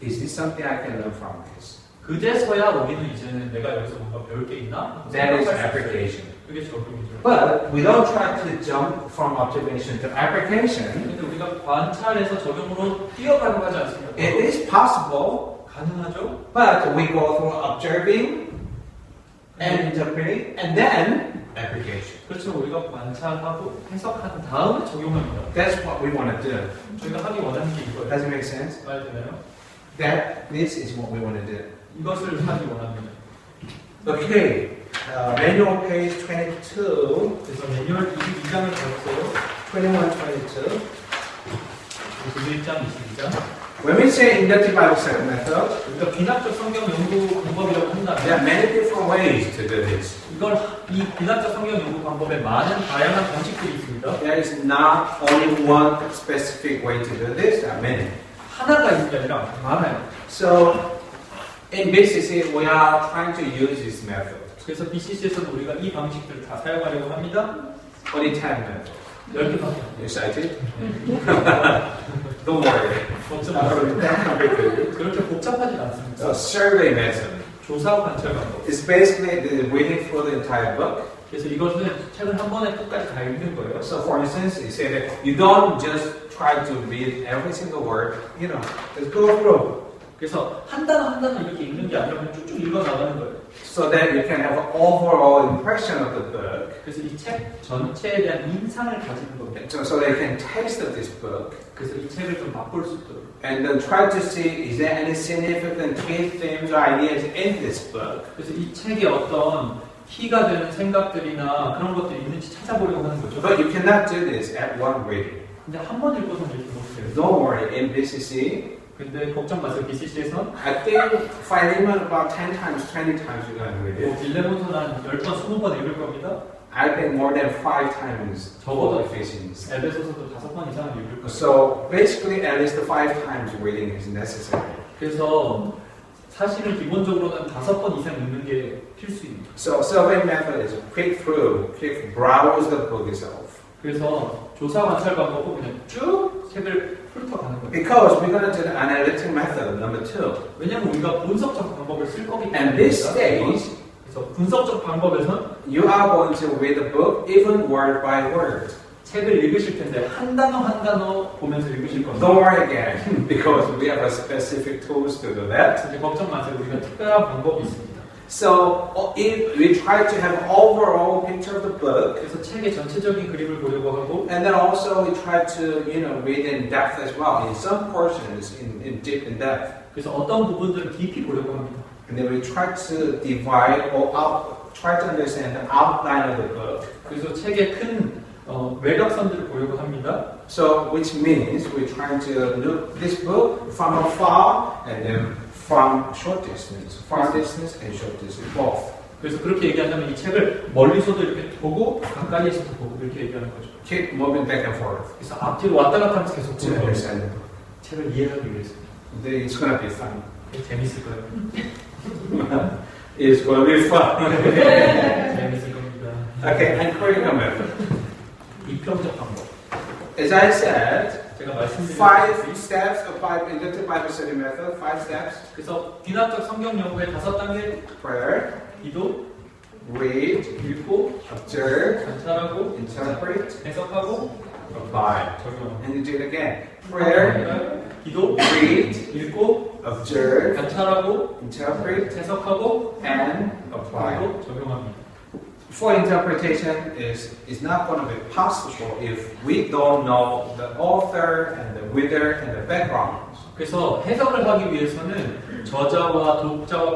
Speaker 1: is this something I can learn from this?
Speaker 2: 그제서야 우리는 이제는 내가 여기서 뭔가 배울 게 있나?
Speaker 1: That is
Speaker 2: 생각할 수 있어요.
Speaker 1: application.
Speaker 2: 그게 적용이죠.
Speaker 1: But we don't try to jump from observation to application.
Speaker 2: 근데 우리가 관찰해서 적용으로 뛰어가려고 하지 않습니까?
Speaker 1: It is possible,
Speaker 2: 가능하죠?
Speaker 1: but we go through observing and interpreting and then application.
Speaker 2: 그렇죠. 우리가 관찰하고 해석한 다음에 적용합니다.
Speaker 1: That's what we want to do.
Speaker 2: 저희가 하기 원하는 게 이거예요.
Speaker 1: Does it make sense?
Speaker 2: 말 되나요?
Speaker 1: This is what we want to do.
Speaker 2: 이것을 하기 원합니다.
Speaker 1: Okay, manual page 22,
Speaker 2: 그래서 매뉴얼 22장을 적었어요.
Speaker 1: 21, 22.
Speaker 2: 그래서 1장, 22장.
Speaker 1: When we say inductive Bible study method,
Speaker 2: 우리가 비납적 성경 연구 방법이라고
Speaker 1: there
Speaker 2: 한다면
Speaker 1: are many different ways to do this.
Speaker 2: 이 비납적 성경 연구 방법에 많은 다양한 방식들이 있습니다.
Speaker 1: There is not only one specific way to do this, there are many.
Speaker 2: 하나가 있는 게 아니라 많아요.
Speaker 1: So, in BCC, we are trying to use this method,
Speaker 2: 그래서 BCC에서는 우리가 이 방식들을 다 사용하려고 합니다.
Speaker 1: only 10 methods.
Speaker 2: 10개밖에 안
Speaker 1: You excited?
Speaker 2: 돼요.
Speaker 1: Don't worry.
Speaker 2: 어쩜 알아요? 그렇게 복잡하진 않습니다.
Speaker 1: So survey method.
Speaker 2: 조사 관찰 방법.
Speaker 1: It's basically the reading for the entire book.
Speaker 2: 그래서 이것은 책을 한 번에 끝까지 다 읽는 거예요.
Speaker 1: So for instance, you say that you don't just try to read every single word, just go through.
Speaker 2: 그래서 한 단어 한 단어 이렇게 읽는 게 아니라 그냥 쭉쭉 읽어 나가는 거예요.
Speaker 1: So that you can have an overall impression of the book.
Speaker 2: 그래서 이 책 전체에 대한 인상을 가지는 겁니다.
Speaker 1: So that you can taste of this book.
Speaker 2: 그래서 이 책을 좀 맛볼 수 있도록.
Speaker 1: And then try to see, is there any significant key themes or ideas in this book?
Speaker 2: 그래서 이 책에 어떤 키가 되는 생각들이나 그런 것들이 있는지 찾아보려고 하는 거죠.
Speaker 1: But you cannot do this at one reading.
Speaker 2: 근데 한 번 읽고서는 이렇게 못해요.
Speaker 1: Don't worry, in BCC,
Speaker 2: 근데 걱정 마세요. BCC에선
Speaker 1: I think Philemon about 10 times, 20 times you're going to read it.
Speaker 2: 빌레몬서는 한 10번, 20번 읽을 겁니다.
Speaker 1: I think more than 5 times
Speaker 2: 적어도
Speaker 1: for Ephesians.
Speaker 2: 에베소서도 5번 이상은 읽을 거예요.
Speaker 1: So basically at least 5 times reading is necessary.
Speaker 2: 그래서 사실은 기본적으로는 5번 이상 읽는 게 필수입니다.
Speaker 1: So survey method is a quick through, quick browse the book itself.
Speaker 2: 그래서 조사 관찰 방법은 그냥 쭉 책을 훑어가는 거예요.
Speaker 1: Because we're going to do the analytic method, number 2.
Speaker 2: 왜냐하면 우리가 분석적 방법을 쓸 거기
Speaker 1: And this
Speaker 2: 때문에
Speaker 1: stage,
Speaker 2: 그래서 분석적 방법에선
Speaker 1: you are going to read the book even word by word.
Speaker 2: 책을 읽으실 텐데 한 단어 한 단어 보면서 읽으실 겁니다.
Speaker 1: Don't worry again, because we have a specific tools to do that.
Speaker 2: 이제 걱정 마세요. 우리가 특별한 방법이 있습니다.
Speaker 1: So if we try to have overall picture of the book,
Speaker 2: 그래서 책의 전체적인 그림을 보려고 하고
Speaker 1: and then also we try to read in depth as well. In some portions, in deep in depth,
Speaker 2: 그래서 어떤 부분들을 깊이 보려고 합니다.
Speaker 1: and then we try to divide or try to understand the outline of the book.
Speaker 2: 그래서 책의 큰 외곽선들을 보려고 합니다.
Speaker 1: So which means we're trying to look this book from afar and then from short distance, far distance and short distance both.
Speaker 2: 그래서 그렇게 얘기하자면 이 책을 멀리서도 이렇게 보고 가까이에서도 보고 이렇게 얘기하는 거죠.
Speaker 1: Keep moving back and forth
Speaker 2: 그래서 앞뒤로 왔다 갔다 하면서 계속
Speaker 1: to
Speaker 2: 보는 거예요.
Speaker 1: understand the book.
Speaker 2: 책을 이해하기 위해서.
Speaker 1: Then it's going to be fun.
Speaker 2: 재밌을 거예요.
Speaker 1: It's going to be fun.
Speaker 2: 재밌을 겁니다.
Speaker 1: Okay, and critical method.
Speaker 2: 이평적 방법.
Speaker 1: As I said,
Speaker 2: 제가 말씀드린
Speaker 1: 5 steps of inductive Bible study method, 5 steps.
Speaker 2: 그래서 귀납적 성경 연구의 5단계
Speaker 1: Prayer,
Speaker 2: 기도,
Speaker 1: read,
Speaker 2: 읽고,
Speaker 1: observe,
Speaker 2: 관찰하고,
Speaker 1: interpret,
Speaker 2: 해석하고,
Speaker 1: apply.
Speaker 2: 적용.
Speaker 1: And you do it again. Prayer,
Speaker 2: 기도,
Speaker 1: read,
Speaker 2: 읽고,
Speaker 1: observe,
Speaker 2: 관찰하고,
Speaker 1: interpret,
Speaker 2: 해석하고,
Speaker 1: and apply.
Speaker 2: 그리고 적용합니다.
Speaker 1: For interpretation is not going to be possible if we don't know the author and the reader and the background.
Speaker 2: 그래서 해석을 하기 위해서는 저자와 독자와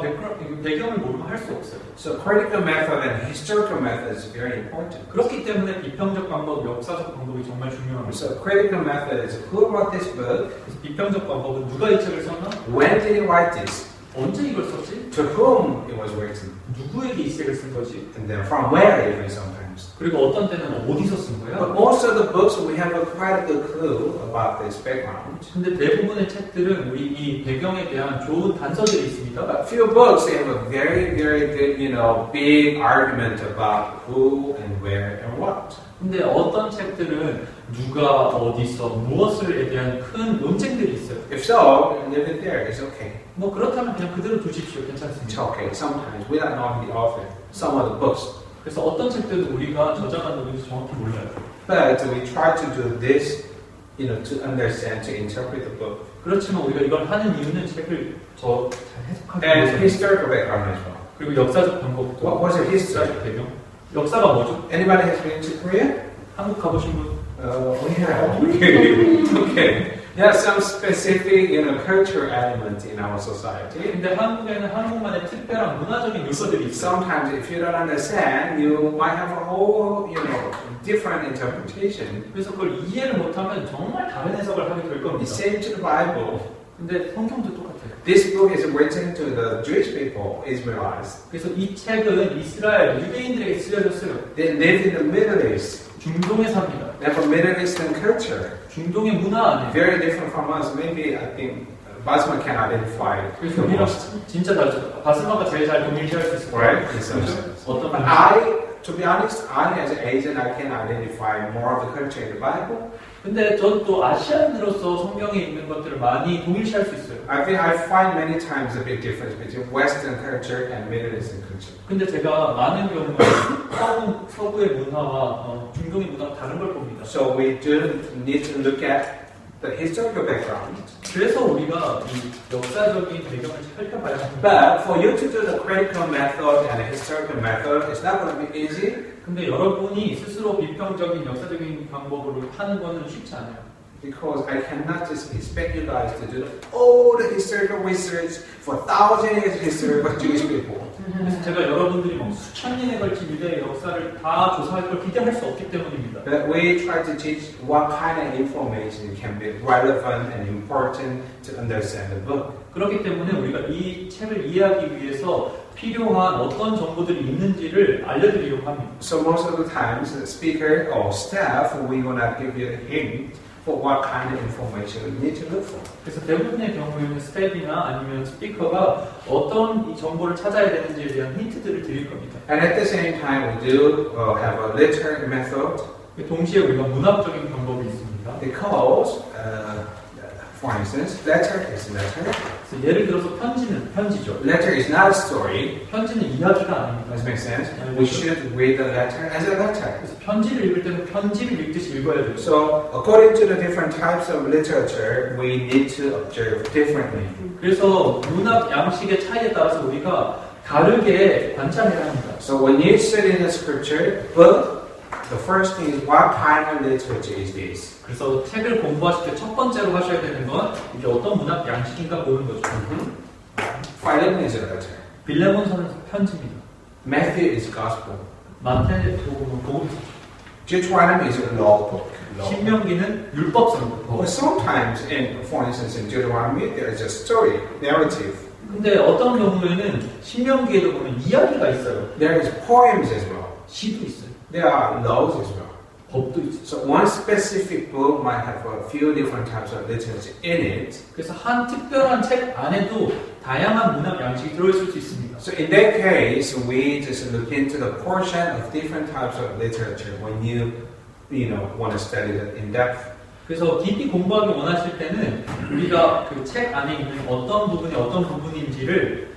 Speaker 2: 배경을 모르면 할 수 없어요.
Speaker 1: So critical method and historical method is very important.
Speaker 2: 그렇기 때문에 비평적 방법, 역사적 방법이 정말 중요합니다.
Speaker 1: So critical method is who wrote this book,
Speaker 2: 그래서 비평적 방법은 누가 이 책을 썼나?
Speaker 1: when did he write this,
Speaker 2: 언제 이걸 썼지?
Speaker 1: to whom it was written,
Speaker 2: 누구에게 이 책을 쓴 거지?
Speaker 1: and then from where even sometimes.
Speaker 2: 그리고 어떤 때는 어디서 쓴
Speaker 1: But
Speaker 2: 거야?
Speaker 1: most of the books we have a quite a good clue about this background.
Speaker 2: 근데 대부분의 책들은 우리 이 배경에 대한 좋은 단서들이 있습니다.
Speaker 1: A few books they have a very good, big argument about who and where and what.
Speaker 2: 근데 어떤 책들은 누가 어디서 무엇을에 대한 큰 논쟁들이 있어요.
Speaker 1: If so, leave it there. It's okay.
Speaker 2: 뭐 그렇다면 그냥 그대로 두십시오.
Speaker 1: It's
Speaker 2: 괜찮습니다.
Speaker 1: okay. Sometimes without knowing the author, some of the books.
Speaker 2: 그래서 어떤 책들은 우리가 저자가 누군지 정확히 몰라요.
Speaker 1: But we try to do this, to understand, to interpret the book.
Speaker 2: 그렇지만 우리가 이걸 하는 이유는 책을 더 잘 해석하기
Speaker 1: And
Speaker 2: 위해서.
Speaker 1: historical background as well.
Speaker 2: 그리고 역사적 방법도.
Speaker 1: What was your history?
Speaker 2: 역사적 배경. 역사가 뭐죠?
Speaker 1: Anybody has been to Korea?
Speaker 2: 한국 가보신 분?
Speaker 1: Yeah. Okay. There are some specific, cultural elements in our society.
Speaker 2: 근데 한국에는 한국만의 특별한 문화적인 요소들이 있어요.
Speaker 1: Sometimes, if you don't understand, you might have a whole, different interpretation.
Speaker 2: 그래서 그걸 이해를 못하면 정말 다른 해석을 하게 될
Speaker 1: It's
Speaker 2: 겁니다.
Speaker 1: same to the Bible.
Speaker 2: 근데 성경도 똑같아요.
Speaker 1: This book is written to the Jewish people, Israelites.
Speaker 2: 그래서 이 책은 이스라엘 유대인들에게 쓰여졌어요.
Speaker 1: They live in the Middle East.
Speaker 2: 중동에 삽니다.
Speaker 1: They have a Middle Eastern culture.
Speaker 2: 중동의 문화 안에.
Speaker 1: Very different from us. Maybe, I think, Basma can identify
Speaker 2: 그래서
Speaker 1: the
Speaker 2: 우리랑
Speaker 1: most.
Speaker 2: 진짜 다르죠. 바스마가 제일 잘 동일시할 수 있을 거예요.
Speaker 1: Right? In some sense.
Speaker 2: 어떤
Speaker 1: But
Speaker 2: 면에서.
Speaker 1: I to be honest, I as an Asian, I can identify more of the culture in the Bible.
Speaker 2: 근데 전 또 아시안으로서 성경에 있는 것들을 많이 동일시할 수 있어요.
Speaker 1: I think I find many times a big difference between Western culture and Middle Eastern culture.
Speaker 2: 근데 제가 많은 경우에 서구의 문화와 중동의 문화가 다른 걸 봅니다.
Speaker 1: So we do need to look at the historical background.
Speaker 2: 그래서 우리가 이 역사적인 배경을 살펴봐야 합니다.
Speaker 1: But for you to do the critical method and the historical method, it's not going to be easy
Speaker 2: 근데 여러분이 스스로 비평적인 역사적인 방법으로 하는 거는 쉽지 않아요.
Speaker 1: because I cannot just expect you guys to do all the historical research for thousands of years of history for Jewish people.
Speaker 2: 그래서 제가 여러분들이 막 수천 년에 걸친 유대의 역사를 다 조사할 걸 기대할 수 없기 때문입니다.
Speaker 1: But we try to teach what kind of information can be relevant and important to understand the book.
Speaker 2: 그렇기 때문에 우리가 이 책을 이해하기 위해서 필요한 어떤 정보들이 있는지를 알려드리려고 합니다.
Speaker 1: So most of the times, the speaker or staff, we will not give you a hint for what kind of information you need to look for.
Speaker 2: 그래서 대부분의 경우에는 스텝이나 아니면 스피커가 어떤 이 정보를 찾아야 되는지에 대한 힌트들을 드릴 겁니다.
Speaker 1: And at the same time, we do have a literary method
Speaker 2: 동시에 우리가 문학적인 방법이 있습니다.
Speaker 1: because, for instance, letter is letter.
Speaker 2: 그래서 예를 들어서 편지는 편지죠.
Speaker 1: Letter is not a story.
Speaker 2: 편지는 이야기가 아닙니다.
Speaker 1: Does it make sense? We should read the letter as a letter.
Speaker 2: 그래서 편지를 읽을 때는 편지를 읽듯이 읽어야 돼요.
Speaker 1: So, according to the different types of literature, we need to observe differently.
Speaker 2: 그래서 문학 양식의 차이에 따라서 우리가 다르게 관찰해야 합니다.
Speaker 1: So, when you study the scripture book, the first thing is what kind of literature is this?
Speaker 2: 그래서 책을 공부하실 때 첫 번째로 하셔야 되는 건 이게 어떤 문학 양식인가 보는 거죠.
Speaker 1: Philemon is a letter.
Speaker 2: 빌레몬서는 편지입니다.
Speaker 1: Matthew is gospel.
Speaker 2: 마태복음은 복음서.
Speaker 1: Deuteronomy is a law book.
Speaker 2: 신명기는 율법서입니다.
Speaker 1: But sometimes, for instance, in Deuteronomy, there is a story, narrative.
Speaker 2: 근데 어떤 경우에는 신명기에도 보면 이야기가 있어요.
Speaker 1: There is poems as well.
Speaker 2: 시도 있어요.
Speaker 1: There are laws as well.
Speaker 2: 법도 있어요.
Speaker 1: So one specific book might have a few different types of literature in it.
Speaker 2: 그래서 한 특별한 책 안에도 다양한 문학 양식이 들어있을 수 있습니다.
Speaker 1: So in that case, we just look into the portion of different types of literature when you want to study that in depth.
Speaker 2: 그래서 깊이 공부하기 원하실 때는 우리가 그 책 안에 있는 어떤 부분이 어떤 부분인지를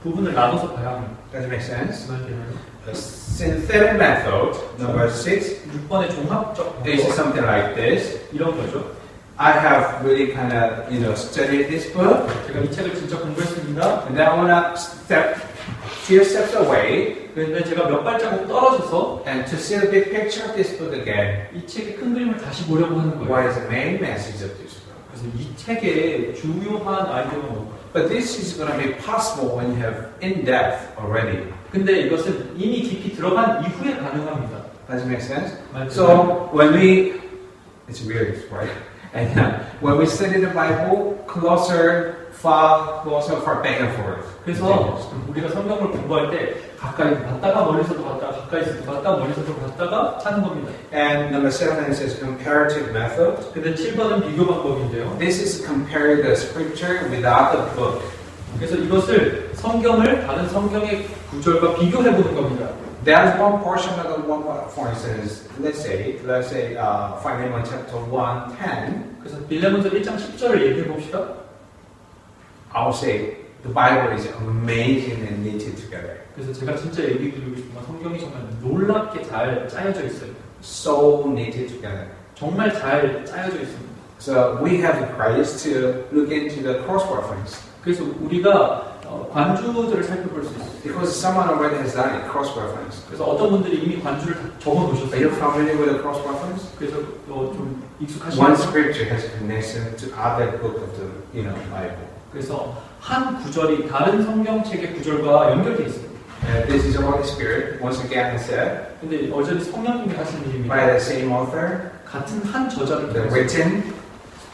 Speaker 2: 부분을 나눠서 봐야 합니다.
Speaker 1: Does it make sense?
Speaker 2: 무슨 말이냐면
Speaker 1: The synthetic method, number 6,
Speaker 2: 6번의 종합적
Speaker 1: is
Speaker 2: 방법
Speaker 1: something like this.
Speaker 2: 이런 거죠.
Speaker 1: I have really kind of, studied this book,
Speaker 2: 제가 이 책을 진짜 공부했습니다.
Speaker 1: and then I want to step few steps away
Speaker 2: 그런데 제가 몇 발자국 떨어져서
Speaker 1: and to see the big picture of this book again.
Speaker 2: 이 책의 큰 그림을 다시 보려고 하는 거예요.
Speaker 1: What is the main message of this book?
Speaker 2: 그래서 이 책의 주요한 아이디어가 뭔가요?
Speaker 1: But this is going to be possible when you have in-depth already.
Speaker 2: 근데 이것은 이미 깊이 들어간 이후에 가능합니다.
Speaker 1: Does it make sense?
Speaker 2: 맞죠?
Speaker 1: So it's weird, right? And when we study the Bible, far closer, back and forth.
Speaker 2: 그래서 우리가 성경을 공부할 때 가까이 봤다가 멀리서도 봤다가 가까이서도 봤다가 멀리서도 봤다가 찾는 겁니다.
Speaker 1: And number 7 is comparative method.
Speaker 2: 근데 7번은 비교 방법인데요.
Speaker 1: This is compare the scripture without the book.
Speaker 2: 그래서 이것을 성경을 다른 성경의 구절과 비교해 보는 겁니다.
Speaker 1: There's one portion of the one, for instance, let's say, Philemon chapter 1:10.
Speaker 2: 그래서 빌레몬서 1장 10절을 얘기해 봅시다.
Speaker 1: I'll say the Bible is amazing and knitted together.
Speaker 2: 그래서 제가 진짜 얘기 드리고 싶은 건 성경이 정말 놀랍게 잘 짜여져 있어요.
Speaker 1: So knitted together.
Speaker 2: 정말 잘 짜여져 있습니다.
Speaker 1: So we have the grace to look into the cross-reference.
Speaker 2: 그래서 우리가 관주들을 살펴볼 수 있어요.
Speaker 1: Because someone already has done it, cross-reference.
Speaker 2: 그래서 어떤 분들이 이미 관주를 다 적어
Speaker 1: Are you
Speaker 2: 놓으셨어요.
Speaker 1: familiar with the cross-reference?
Speaker 2: 그래서 좀
Speaker 1: One
Speaker 2: 익숙하시죠?
Speaker 1: scripture has a connection to other book of the Bible.
Speaker 2: 그래서 한 구절이 다른 성경책의 구절과 연결되어 있습니다.
Speaker 1: This is the Holy Spirit, once again I said,
Speaker 2: 근데 어차피 성령님이 하신 일입니다.
Speaker 1: by the same author,
Speaker 2: 같은 한 저자를
Speaker 1: the
Speaker 2: 통해서
Speaker 1: written.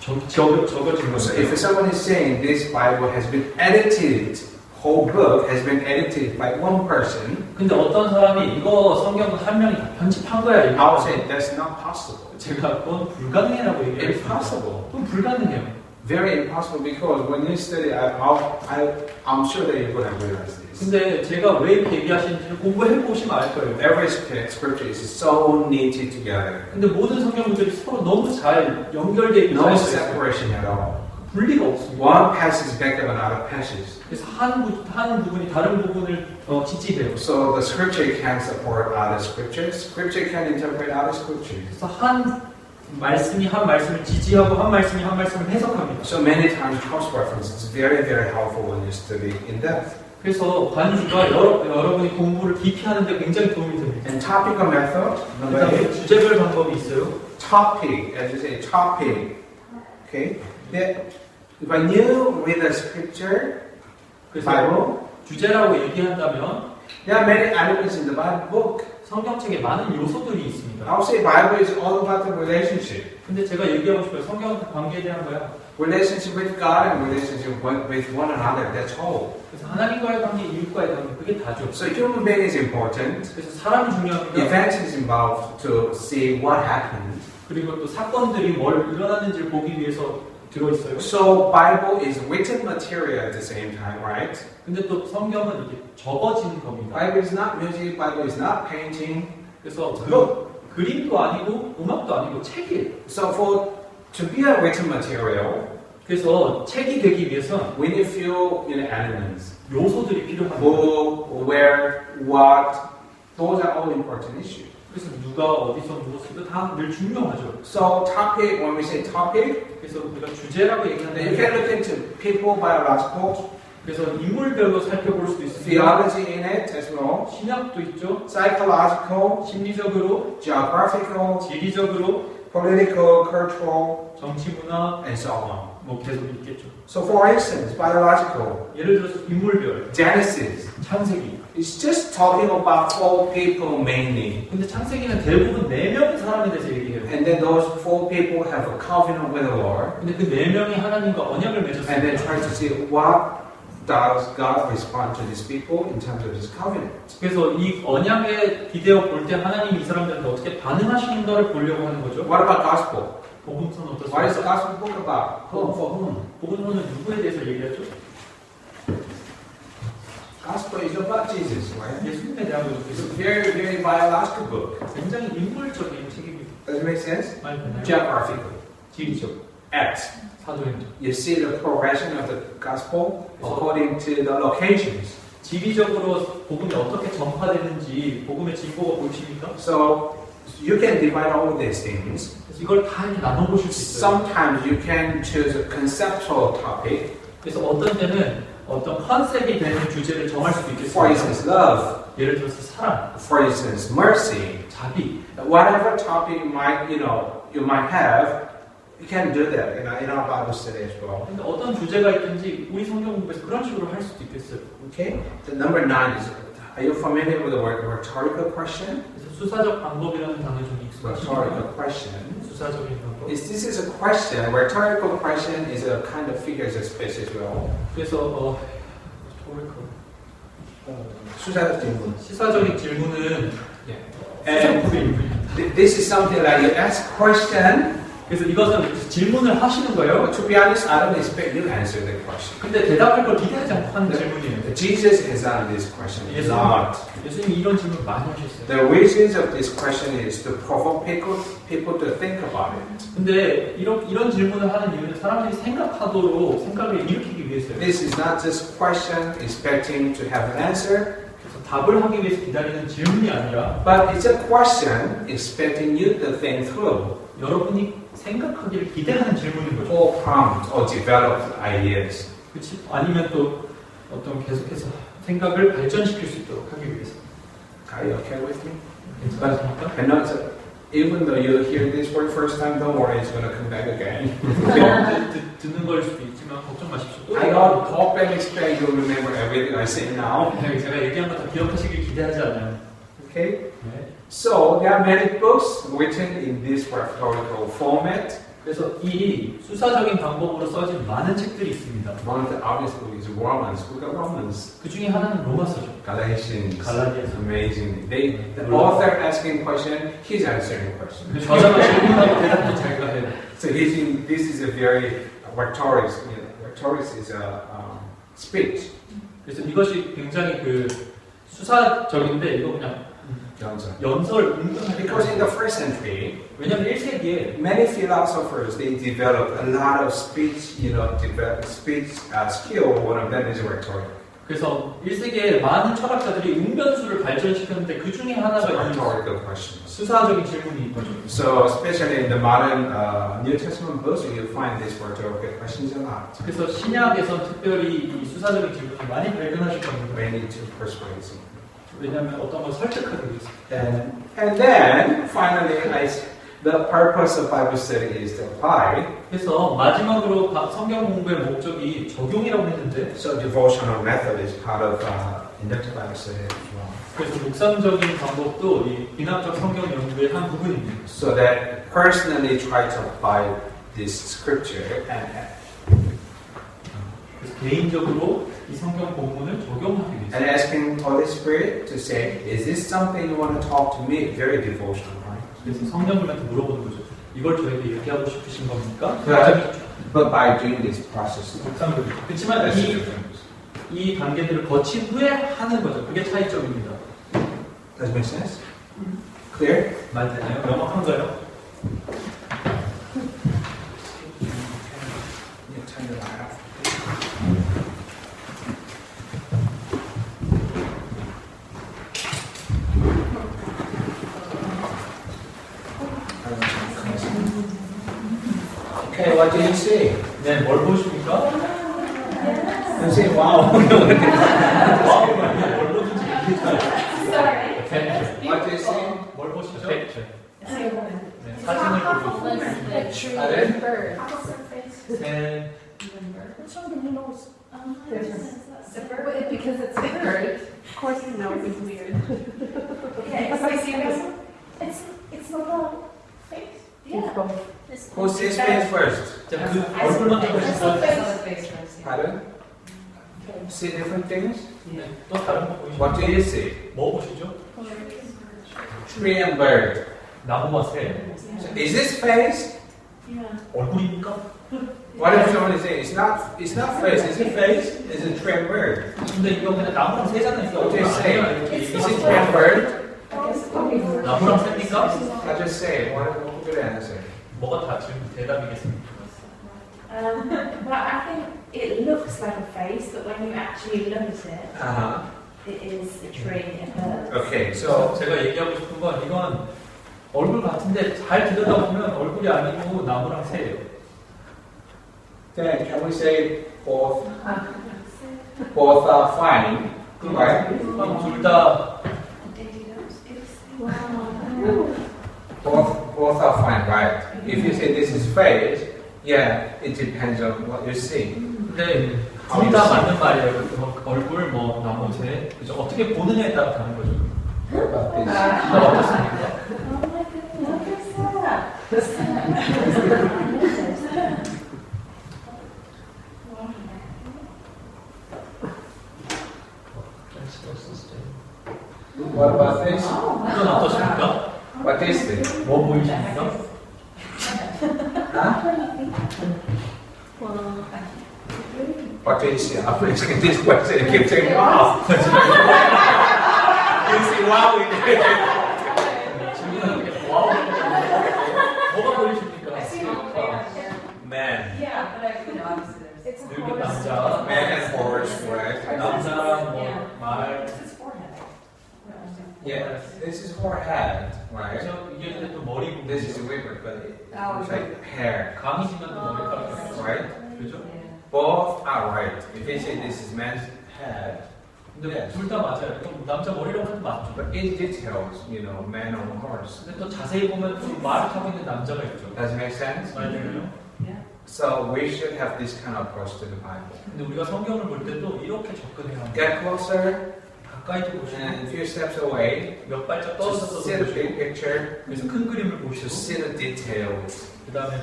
Speaker 2: 적어진
Speaker 1: So
Speaker 2: 거예요.
Speaker 1: if someone is saying this Bible has been edited, whole book has been edited by one person,
Speaker 2: 근데 어떤 사람이 이거 성경은 한 명이 다 편집한 거야.
Speaker 1: I would say that's not possible.
Speaker 2: 제가 그건 불가능해라고 얘기해요.
Speaker 1: Impossible.
Speaker 2: 그건 불가능해요.
Speaker 1: Very impossible because when you study, I'm sure that you're going to realize this.
Speaker 2: 근데 제가 왜 이렇게 얘기하시는지를 공부해 보시면 알 거예요.
Speaker 1: Every scripture is so knitted together.
Speaker 2: 근데 모든 성경들이 서로 너무 잘 연결되어 있고
Speaker 1: No
Speaker 2: 잘 있어요.
Speaker 1: separation at all.
Speaker 2: 분리가 없습니다.
Speaker 1: One passage back up another passage.
Speaker 2: 그래서 한 부분이 다른 부분을 지지해요.
Speaker 1: So the scripture can support other scriptures. Scripture can interpret other scriptures.
Speaker 2: 그래서 한 말씀이 한 말씀을 지지하고 한 말씀이 한 말씀을 해석합니다.
Speaker 1: So many times cross reference is very, very helpful when you study in depth.
Speaker 2: 그래서 반주가 여러분이 공부를 깊이 하는데 굉장히 도움이 됩니다.
Speaker 1: And topical method, number
Speaker 2: 그다음에
Speaker 1: 8.
Speaker 2: 주제별 방법이 있어요.
Speaker 1: Topic, as you say, topic. Okay? When you read the scripture,
Speaker 2: 그래서
Speaker 1: Bible,
Speaker 2: 주제라고 얘기한다면
Speaker 1: there are many elements in the Bible book.
Speaker 2: 성경책에 많은 요소들이 있습니다.
Speaker 1: I would say Bible is all about the relationship.
Speaker 2: 근데 제가 얘기하고 싶어요. 성경은 관계에 대한 거야.
Speaker 1: Relationship with God and relationship with one another. That's all.
Speaker 2: 그래서 하나님과의 관계, 이웃과의 관계, 그게 다죠.
Speaker 1: So human being is important.
Speaker 2: 그래서 사람이 중요합니다.
Speaker 1: Events is involved to see what happened.
Speaker 2: 그리고 또 사건들이 뭘 일어났는지를 보기 위해서 들어있어요.
Speaker 1: So Bible is written material at the same time, right?
Speaker 2: 근데 또 성경은 이게 적어진 겁니다.
Speaker 1: Bible is not music. Bible is not painting.
Speaker 2: 그래서
Speaker 1: Look.
Speaker 2: 그림도 아니고 음악도 아니고 책이에요.
Speaker 1: So to be a written material,
Speaker 2: 그래서 책이 되기 위해선
Speaker 1: we need few elements.
Speaker 2: 요소들이 필요합니다.
Speaker 1: Who, where, what. Those are all important issues.
Speaker 2: 그래서 누가 어디서 무엇을 다 늘 중요하죠.
Speaker 1: So topic, when we say topic,
Speaker 2: 그래서 우리가 주제라고
Speaker 1: you can
Speaker 2: 얘기하는데
Speaker 1: look into people, biological,
Speaker 2: 그래서 인물별로 살펴볼 수도 있습니다.
Speaker 1: theology in it as well,
Speaker 2: 신학도 있죠.
Speaker 1: psychological,
Speaker 2: 심리적으로,
Speaker 1: geographical,
Speaker 2: 지리적으로,
Speaker 1: political, cultural,
Speaker 2: 정치 문화
Speaker 1: and so on.
Speaker 2: 뭐 계속 있겠죠.
Speaker 1: So for instance, biological,
Speaker 2: 예를 들어서 인물별,
Speaker 1: Genesis,
Speaker 2: 창세기.
Speaker 1: it's just talking about 4 people mainly.
Speaker 2: 근데 창세기는 대부분 4명의 사람에 대해서 얘기해요.
Speaker 1: And then those 4 people have a covenant with the Lord.
Speaker 2: 근데 그 4명이 하나님과 언약을
Speaker 1: And then
Speaker 2: 맺었습니다.
Speaker 1: try to see what does God respond to these people in terms of His covenant.
Speaker 2: 그래서 이 언약에 기대어 볼 때 하나님이 이 사람들한테 어떻게 반응하시는가를 보려고 하는 거죠.
Speaker 1: What about gospel?
Speaker 2: 복음서는
Speaker 1: What is the
Speaker 2: 어떻습니까?
Speaker 1: gospel book about? Whom for whom?
Speaker 2: 복음서는 누구에 대해서 얘기하죠?
Speaker 1: Gospel is about Jesus, right?
Speaker 2: 예수님에 대한 거죠.
Speaker 1: It's a
Speaker 2: 그래서
Speaker 1: very, very biological book.
Speaker 2: 굉장히 인물적인 책입니다.
Speaker 1: Does it make sense?
Speaker 2: 많이 되나요?
Speaker 1: Geographical.
Speaker 2: 지리적,
Speaker 1: Acts.
Speaker 2: 사도행전.
Speaker 1: You see the progression of the gospel according to the locations.
Speaker 2: 지리적으로 복음이 어떻게 전파되는지 복음의 진보가 보이십니까?
Speaker 1: So you can divide all these things.
Speaker 2: 그래서 이걸 다 이렇게 나눠보실 수 있어요.
Speaker 1: Sometimes you can choose a conceptual topic.
Speaker 2: 그래서 어떤 때는 어떤 컨셉이 되는 주제를 정할 수도
Speaker 1: For
Speaker 2: 있겠습니다.
Speaker 1: instance, love.
Speaker 2: 예를 들어서 사랑,
Speaker 1: For instance, mercy.
Speaker 2: 자비.
Speaker 1: Whatever topic you might have, you can do that in our Bible study as well.
Speaker 2: 근데 어떤 주제가 있든지 우리 성경 공부에서 그런 식으로 할 수도 있겠어요.
Speaker 1: Okay. The number 9 is. Are you familiar with the word rhetorical question?
Speaker 2: 그래서 수사적 방법이라는 단어 좀 익숙하시죠?
Speaker 1: Rhetorical question.
Speaker 2: 수사적인 방법.
Speaker 1: This is a question. Rhetorical question is a kind of figures of speech as well.
Speaker 2: 그래서
Speaker 1: 수사적 질문.
Speaker 2: 시사적인 질문은
Speaker 1: And
Speaker 2: 수사법입니다.
Speaker 1: this is something like you ask question.
Speaker 2: 그래서 이것은 질문을 하시는 거예요.
Speaker 1: To be honest, I don't expect you to answer the question.
Speaker 2: 근데 대답할 걸 기대하지 않고 하는 질문이에요.
Speaker 1: Jesus has done this question a
Speaker 2: Yes.
Speaker 1: lot.
Speaker 2: 예수님이 이런 질문 많이 하셨어요.
Speaker 1: The reasons of this question is to provoke people to think about it.
Speaker 2: 근데 이런 질문을 하는 이유는 사람들이 생각하도록 생각을 일으키기 위해서요.
Speaker 1: This is not just question expecting to have an answer,
Speaker 2: 그래서 답을 하기 위해서 기다리는 질문이 아니라
Speaker 1: but it's a question expecting you to think through
Speaker 2: 여러분이 생각하기를 기대하는 질문인 거죠.
Speaker 1: or prompt or develop ideas.
Speaker 2: 그렇지? 아니면 또 어떤 계속해서 생각을 발전시킬 수 있도록 하기 위해서.
Speaker 1: Are you okay with me?
Speaker 2: 괜찮습니까?
Speaker 1: And not even though you hear this for the first time, don't worry, it's going to come back again.
Speaker 2: 처음 듣는 걸 수도 있지만 걱정 마십시오. 또
Speaker 1: I don't hope and expect you'll remember everything I say now.
Speaker 2: 제가 얘기한 거 다 기억하시길 기대하지 않아요.
Speaker 1: Okay?
Speaker 2: 네.
Speaker 1: So there are many books written in this rhetorical format.
Speaker 2: 그래서 이 수사적인 방법으로 써진 많은 책들이 있습니다.
Speaker 1: One of the obvious books is Romans. Book of Romans.
Speaker 2: 그 중에 하나는 로마서죠.
Speaker 1: Galatians.
Speaker 2: 갈라디아서.
Speaker 1: Amazing. The author asking question, he's answering question.
Speaker 2: 저자가 질문하고 대답도 자기가 해요.
Speaker 1: So this is a very rhetorics. Rhetorics is a speech.
Speaker 2: 그래서 이것이 굉장히 그 수사적인데 이거 그냥 연설 운동하는
Speaker 1: Because in the first century,
Speaker 2: 왜냐면 1세기에
Speaker 1: many philosophers they developed a lot of speech, speech skill. One of them is rhetoric.
Speaker 2: 그래서 1세기에 많은 철학자들이 웅변수를 발전시켰는데 그 중에 하나가 이
Speaker 1: Rhetorical questions.
Speaker 2: 수사적인 질문이 있거든요.
Speaker 1: So especially in the modern New Testament books, you find these rhetorical questions a lot.
Speaker 2: 그래서 신약에선 특별히 이 수사적인 질문이 많이 발견하실 겁니다.
Speaker 1: Mainly to persuade you.
Speaker 2: 왜냐하면 어떤 걸 설득하기 위해서.
Speaker 1: And then finally, the purpose of Bible study is to apply.
Speaker 2: 그래서 마지막으로 성경 공부의 목적이 적용이라고 했는데
Speaker 1: So devotional method is part of inductive Bible study as well.
Speaker 2: 그래서 묵상적인 방법도 이 비납적 성경 연구의 한 부분입니다.
Speaker 1: So that personally try to apply this scripture
Speaker 2: 그래서 개인적으로 이 성경 본문을 적용하기 위해서.
Speaker 1: and asking Holy Spirit to say, is this something you want to talk to me? Very devotional, right?
Speaker 2: 그래서 성령님한테 물어보는 거죠. 이걸 저에게 얘기하고 싶으신 겁니까?
Speaker 1: But by doing this process,
Speaker 2: 묵상적인. 그렇지만
Speaker 1: that's the difference.
Speaker 2: 이 단계들을 거친 후에 하는 거죠. 그게 차이점입니다.
Speaker 1: Does it make sense? Clear?
Speaker 2: 맞나요? 명확한가요?
Speaker 1: You turn the light off. Okay, what do you see?
Speaker 2: 네, 뭘 보십니까?
Speaker 1: You see, wow.
Speaker 2: 뭘 보든지 얘기해줘요.
Speaker 4: Sorry.
Speaker 1: What do you see?
Speaker 2: 뭘 보시죠?
Speaker 4: It's a woman.
Speaker 2: 네, 사진을 보고
Speaker 3: The
Speaker 2: 있습니다.
Speaker 3: tree
Speaker 1: Are
Speaker 3: and birds.
Speaker 2: 새,
Speaker 3: Well, because it's a bird. Of course you know it was weird.
Speaker 4: Yeah, it's not a face.
Speaker 3: It's both.
Speaker 1: Who sees face first?
Speaker 2: 자, 그 얼굴만 보시죠.
Speaker 1: Pardon? See different things?
Speaker 2: 네, 또 다른 거 보이시죠?
Speaker 1: What do you see?
Speaker 2: 뭐 보시죠?
Speaker 1: Tree and bird.
Speaker 2: 나무와 새.
Speaker 1: So is this face?
Speaker 2: 얼굴입니까?
Speaker 1: What if someone is saying it's not face? Is it face? Is it tree and bird?
Speaker 2: 근데 이거 그냥 나무랑 새잖아요. 이거
Speaker 1: What do you
Speaker 2: 얼굴
Speaker 1: say?
Speaker 2: 아니야, 이렇게
Speaker 1: Is it tree and bird?
Speaker 2: 나무랑 새입니까?
Speaker 1: I just say what a good answer.
Speaker 2: 뭐가 다 지금 대답이겠습니까?
Speaker 5: Well, I think it looks like a face, but when you actually look at it, it is a tree and birds.
Speaker 1: Okay, so
Speaker 2: 제가 얘기하고 싶은 건 이건 얼굴 같은데 잘 들여다보면 얼굴이 아니고 나무랑 새예요.
Speaker 1: then can we say both are fine, right?
Speaker 2: 그럼 둘 다
Speaker 1: Both are fine, right? If you say this is face, yeah, it depends on what you see.
Speaker 2: 근데 둘 다 맞는 말이에요. 얼굴, 뭐 나무, 새, 그죠? 어떻게 보느냐에 따라 다른 거죠.
Speaker 1: What about this?
Speaker 2: 어떻습니까?
Speaker 5: Oh my goodness, look at that.
Speaker 1: What about this?
Speaker 2: 이건 어떠십니까?
Speaker 1: What is this?
Speaker 2: 뭐 보이십니까?
Speaker 1: Huh? What do you see? I'm asking this question and keep saying wow. You see wow in it.
Speaker 2: 질문하는 게 와우. 뭐가 보이십니까?
Speaker 1: Man.
Speaker 4: Yeah, but obviously
Speaker 3: It's a
Speaker 2: 늙은
Speaker 3: horse.
Speaker 2: 남자,
Speaker 1: Man and horse, right?
Speaker 2: 남자랑 뭐 말.
Speaker 4: This is forehead.
Speaker 1: Yeah, this is forehead, right?
Speaker 2: 그죠? 이게 근데 또 머리 부분.
Speaker 1: This is river, but it's like hair,
Speaker 2: 강이지만 또 머리카락이
Speaker 1: right?
Speaker 2: 그죠?
Speaker 1: Both are right. If you say this is man's head,
Speaker 2: 근데 둘 다 맞아요. 그럼 남자 머리라고 해도 맞죠.
Speaker 1: but in details, man on horse.
Speaker 2: 근데 또 자세히 보면 또 말을 타고 있는 남자가 있죠.
Speaker 1: Does it make sense?
Speaker 2: 맞아요.
Speaker 1: So we should have this kind of approach to the Bible.
Speaker 2: 근데 우리가 성경을 볼 때도 이렇게 접근해야 합니다.
Speaker 1: Get closer
Speaker 2: 가까이 좀 보시고
Speaker 1: and a few steps away.
Speaker 2: 몇 발짝
Speaker 1: Just
Speaker 2: 떨어져서
Speaker 1: see the
Speaker 2: 보시고
Speaker 1: big picture.
Speaker 2: 그래서 큰 그림을
Speaker 1: Just
Speaker 2: 보시고
Speaker 1: see the details.
Speaker 2: 그 다음에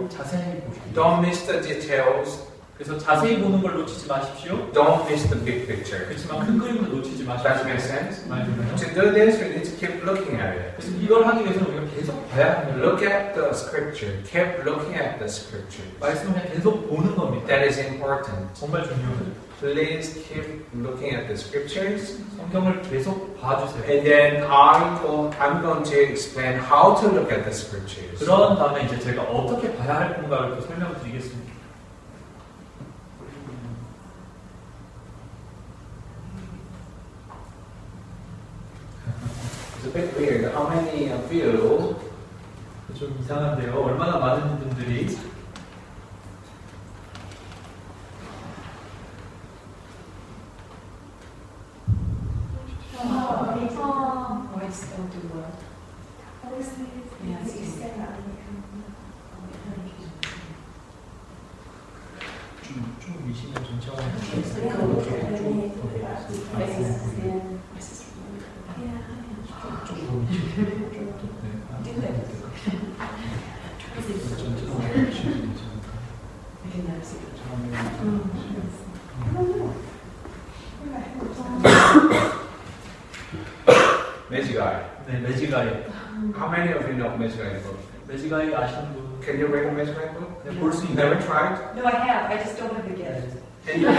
Speaker 2: 자세히 보시고
Speaker 1: Don't miss the details.
Speaker 2: 그래서 자세히 보는 걸 놓치지 마십시오.
Speaker 1: Don't miss the big picture.
Speaker 2: 그렇지만 큰 그림을 놓치지
Speaker 1: Does that
Speaker 2: 마십시오.
Speaker 1: make sense?
Speaker 2: 많이 들려요?
Speaker 1: To do this, we need to keep looking at it.
Speaker 2: 그래서 이걸 하기 위해서는 우리가 계속 봐야 합니다.
Speaker 1: Look at the scripture. Keep looking at the scripture.
Speaker 2: 말씀을 그냥 계속 보는 겁니다.
Speaker 1: That is important.
Speaker 2: 정말 중요해요.
Speaker 1: Please keep looking at the scriptures.
Speaker 2: 성경을 계속 봐주세요.
Speaker 1: And then I'm going to explain how to look at the scriptures.
Speaker 2: 그런 다음에 이제 제가 어떻게 봐야 할 건가를 또 설명드리겠습니다.
Speaker 1: It's a bit weird. How many of you
Speaker 2: 좀 이상한데요. 얼마나 많은 분들이
Speaker 4: Voice don't do well.
Speaker 2: 좀 미시면 천천히
Speaker 1: Mejigai?
Speaker 2: 네, 매지가이.
Speaker 1: How many of you know Mejigai book?
Speaker 2: 매지가이 아시는 분?
Speaker 1: Can you read a Mejigai book?
Speaker 2: 네, 볼 수
Speaker 1: Never
Speaker 2: 있나요?
Speaker 1: tried?
Speaker 4: No, I have. I just don't have the gift.
Speaker 1: Anybody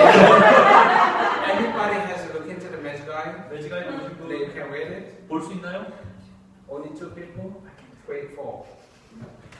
Speaker 1: has a look into the Mejigai?
Speaker 2: 매지가이 보신 분?
Speaker 1: They can read it?
Speaker 2: 볼 수 있나요?
Speaker 1: Only 2 people? 3, 4.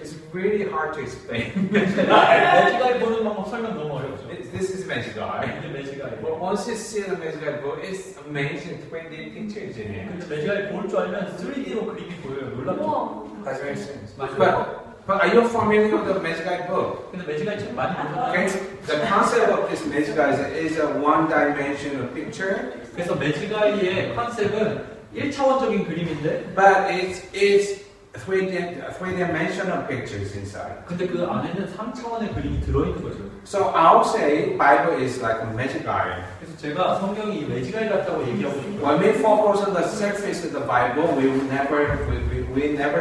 Speaker 1: It's really hard to explain.
Speaker 2: 매지가이 보는 방법 설명 너무 어렵죠.
Speaker 1: This is Mejigai.
Speaker 2: 이게 매지가이.
Speaker 1: But once you see the Mejigai book, it's amazing 3D pictures in it.
Speaker 2: 근데 매지가이 볼 줄 알면 3D로 그림이 보여요. 놀랍죠?
Speaker 1: That's very sense.
Speaker 2: 맞아요.
Speaker 1: But are you familiar with the Mejigai book?
Speaker 2: 근데 매지가이 책 많이
Speaker 1: Okay,
Speaker 2: 보잖아요.
Speaker 1: the concept of this Mejigai is a one-dimensional picture,
Speaker 2: 그래서 매지가이의 컨셉은 1차원적인 그림인데
Speaker 1: but it's three-dimensional pictures inside.
Speaker 2: 근데 그 안에는 3차원의 그림이 들어있는 거죠.
Speaker 1: So I'll say Bible is like a Mejigai.
Speaker 2: 그래서 제가 성경이 이 매지가이 같다고 얘기하고 싶어요.
Speaker 1: When we focus on the surface of the Bible, we will never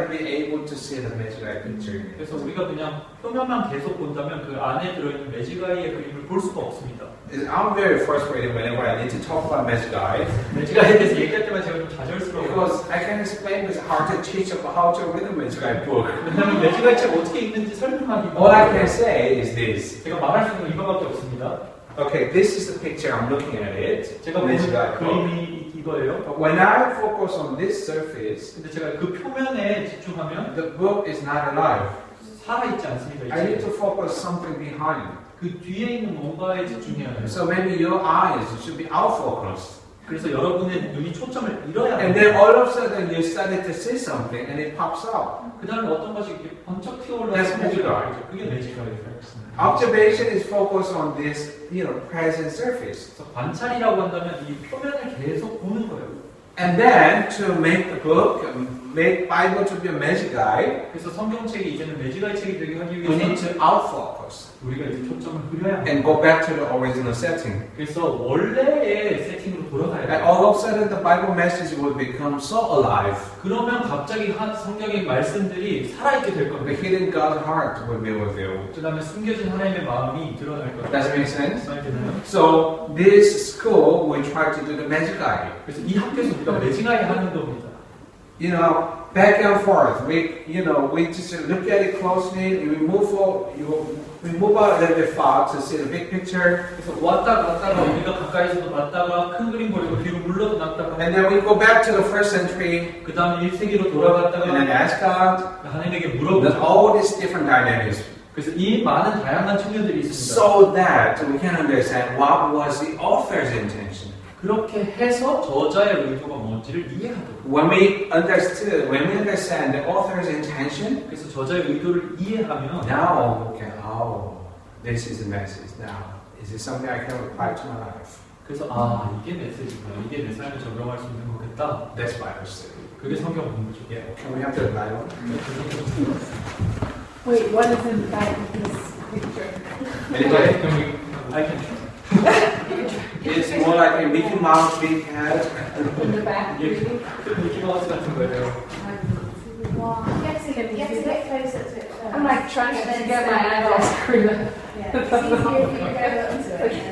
Speaker 1: be able to see the Mejigai picture.
Speaker 2: 그래서 우리가 그냥 표면만 계속 본다면 그 안에 들어있는 매지가이의 그림을 볼 수가 없습니다.
Speaker 1: I'm very frustrated whenever I need to talk about Mejigai
Speaker 2: 매지가이에 대해서 얘기할 때만 제가 좀 좌절스러워요.
Speaker 1: because I can explain it's hard to teach about how to read the Mejigai book.
Speaker 2: 왜냐하면 매지가이 책 어떻게 읽는지 설명하기
Speaker 1: All I can say is this.
Speaker 2: 제가 말할 수 있는 건 이거밖에 없습니다.
Speaker 1: Okay, this is the picture. I'm looking at it.
Speaker 2: 제가 보는
Speaker 1: Mejigai book.
Speaker 2: 그림이 이거예요.
Speaker 1: But when I focus on this surface,
Speaker 2: 근데 제가 그 표면에 집중하면
Speaker 1: the book is not alive.
Speaker 2: 살아있지 않습니다. 이
Speaker 1: I need
Speaker 2: 책은.
Speaker 1: to focus something behind.
Speaker 2: 그 뒤에 있는 뭔가에 집중해야 해요.
Speaker 1: So maybe your eyes should be out focused.
Speaker 2: 그래서 여러분의 눈이 초점을 잃어야
Speaker 1: And then
Speaker 2: 해요.
Speaker 1: all of a sudden you started to see something and it pops up.
Speaker 2: 그 다음에 어떤 것이 이렇게 번쩍
Speaker 1: That's
Speaker 2: 튀어올라서
Speaker 1: 매지가이.
Speaker 2: 그게 매지가이예요.
Speaker 1: Observation is focused on this, present surface.
Speaker 2: 그래서 관찰이라고 한다면 이 표면을 계속 보는 거예요.
Speaker 1: And then to make the book, make Bible to be a Mejigai,
Speaker 2: 그래서 성경책이 이제는 매지가이 책이 되게 하기
Speaker 1: we need
Speaker 2: 위해서
Speaker 1: to out focus
Speaker 2: 우리가 이제 초점을 흐려야 해요.
Speaker 1: and go back to the original setting.
Speaker 2: 그래서 원래의 세팅으로 돌아가야
Speaker 1: And
Speaker 2: 돼요.
Speaker 1: all of a sudden the Bible message will become so alive.
Speaker 2: 그러면 갑자기 한 성경의 말씀들이 살아있게 될
Speaker 1: The
Speaker 2: 겁니다.
Speaker 1: hidden God's heart will be revealed.
Speaker 2: 그 다음에 숨겨진 하나님의 마음이 드러날 거예요.
Speaker 1: Does it make sense?
Speaker 2: 말 되나요?
Speaker 1: So this school we try to do the Mejigai.
Speaker 2: 그래서 이 학교에서 우리가 매지가이 하는 겁니다.
Speaker 1: Back and forth. We just look at it closely. We move out a little bit far to see the big picture,
Speaker 2: 그래서 왔다 갔다가 우리가 가까이서도 봤다가 큰 그림 보이고 뒤로 물러도 났다가
Speaker 1: and then we go back to the first century
Speaker 2: 그 다음에 1세기로
Speaker 1: and then
Speaker 2: 돌아갔다가
Speaker 1: ask God.
Speaker 2: 하나님에게
Speaker 1: There's
Speaker 2: 물어보죠.
Speaker 1: all these different dynamics,
Speaker 2: 그래서 이 많은 다양한 측면들이 있습니다.
Speaker 1: so that we can understand what was the author's intention.
Speaker 2: 그렇게 해서 저자의 의도가 뭔지를 이해하도록.
Speaker 1: When we understand the author's intention,
Speaker 2: 그래서 저자의 의도를 이해하면
Speaker 1: now this is the message. Now, is it something I can apply to my life?
Speaker 2: 그래서 이게 메시지구나. 이게 내 삶에 적용할 수 있는 거겠다.
Speaker 1: That's Bible study.
Speaker 2: 그게 성경 공부죠.
Speaker 1: Yeah. Can we have the Bible?
Speaker 3: Wait, what is inside of this picture?
Speaker 1: Anybody?
Speaker 2: Can we? I can try.
Speaker 1: It's more like a Mickey Mouse big head.
Speaker 3: In the back?
Speaker 2: 이게
Speaker 3: really?
Speaker 2: 미키마우스 같은 거예요.
Speaker 5: You have to get closer to it first.
Speaker 3: I'm like trying to get my eyebrows screwed up.
Speaker 5: Yeah, it's easier if you go up to it and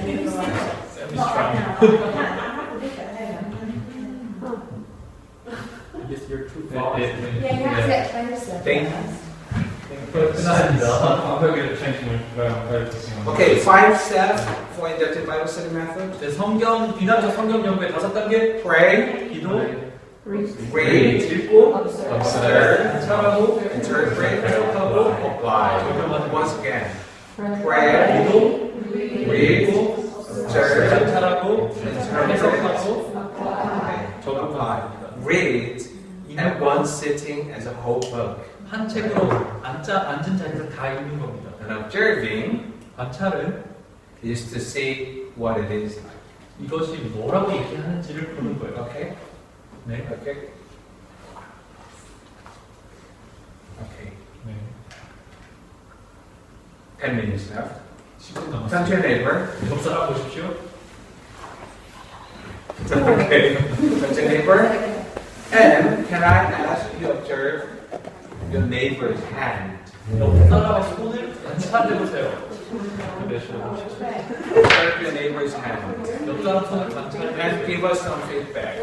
Speaker 5: then go up.
Speaker 2: 쌤이
Speaker 5: Not right
Speaker 2: strong.
Speaker 5: now. I have the bigger, hang on.
Speaker 2: I guess you're too far.
Speaker 5: Yeah, you have to get closer
Speaker 1: Thank you.
Speaker 5: first.
Speaker 2: 끝났습니다.
Speaker 1: Okay, 5 steps for inductive Bible study method.
Speaker 2: 네, 성경 비난적 성경 연구의 5단계.
Speaker 1: Pray,
Speaker 2: 기도,
Speaker 1: read,
Speaker 2: 읽고,
Speaker 1: observe,
Speaker 2: 관찰하고,
Speaker 1: interpret,
Speaker 2: 해석하고,
Speaker 1: apply. Once again, pray,
Speaker 2: 기도,
Speaker 1: read, observe,
Speaker 2: 관찰하고,
Speaker 1: interpret,
Speaker 2: 해석하고,
Speaker 1: apply. Read at one sitting as a whole book.
Speaker 2: 한 책으로 앉은 자리에서 다 읽는 겁니다.
Speaker 1: And observing
Speaker 2: 관찰은
Speaker 1: is to see what it is like.
Speaker 2: 이것이 뭐라고 얘기하는지를 보는 거예요.
Speaker 1: Okay?
Speaker 2: 네.
Speaker 1: Okay? Okay.
Speaker 2: 네.
Speaker 1: 10 minutes left.
Speaker 2: 10분
Speaker 1: Turn to your
Speaker 2: 남았습니다.
Speaker 1: neighbor.
Speaker 2: 옆 사람 보십시오.
Speaker 1: Okay. Turn to your neighbor. And can I ask you to observe your neighbor's hand?
Speaker 2: 옆 사람의 손을 관찰해 보세요.
Speaker 1: Observe your neighbor's hand.
Speaker 2: 옆 사람 손을 관찰해
Speaker 1: And
Speaker 2: 보세요.
Speaker 1: give us some feedback.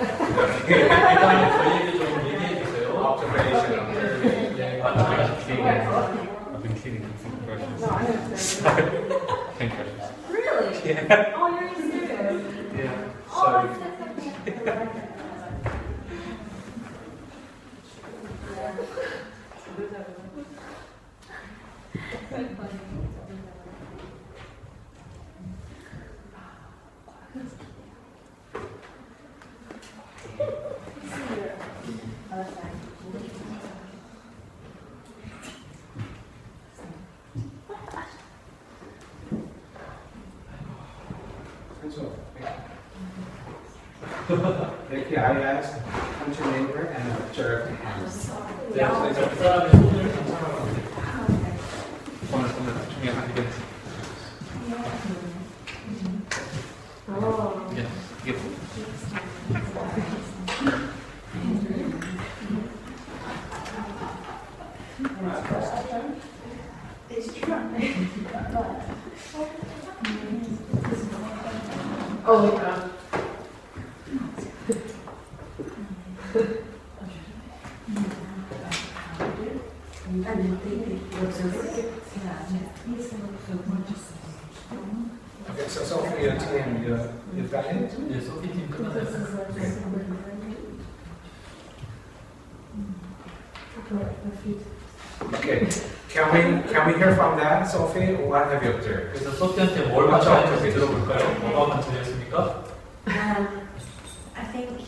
Speaker 2: 일단 저희에게 좀 얘기해 주세요.
Speaker 1: Observation, observing.
Speaker 2: 네, 관찰하십시오.
Speaker 6: I've been cleaning some questions.
Speaker 3: No, I don't know.
Speaker 6: 10 questions.
Speaker 3: Really?
Speaker 6: Yeah.
Speaker 3: Oh, you're serious?
Speaker 6: Yeah.
Speaker 3: Oh,
Speaker 6: Sorry.
Speaker 3: that's
Speaker 1: Ricky, I asked, come to your neighbor and observe the hands.
Speaker 2: 네, 그래서 옆 사람의 손을 관찰하고 있습니다.
Speaker 6: 오늘 중에 한 이게
Speaker 3: Oh.
Speaker 6: 이게
Speaker 5: It's true.
Speaker 3: Oh, yeah.
Speaker 1: Okay, so for your team, you've got it?
Speaker 2: 네, 소피 팀 끝났어요.
Speaker 1: Okay. Can we hear from that, Sophie? What have you observed?
Speaker 2: 그래서 소피한테 뭘 관찰했는지 들어볼까요? 뭐가 관찰했습니까?
Speaker 5: I think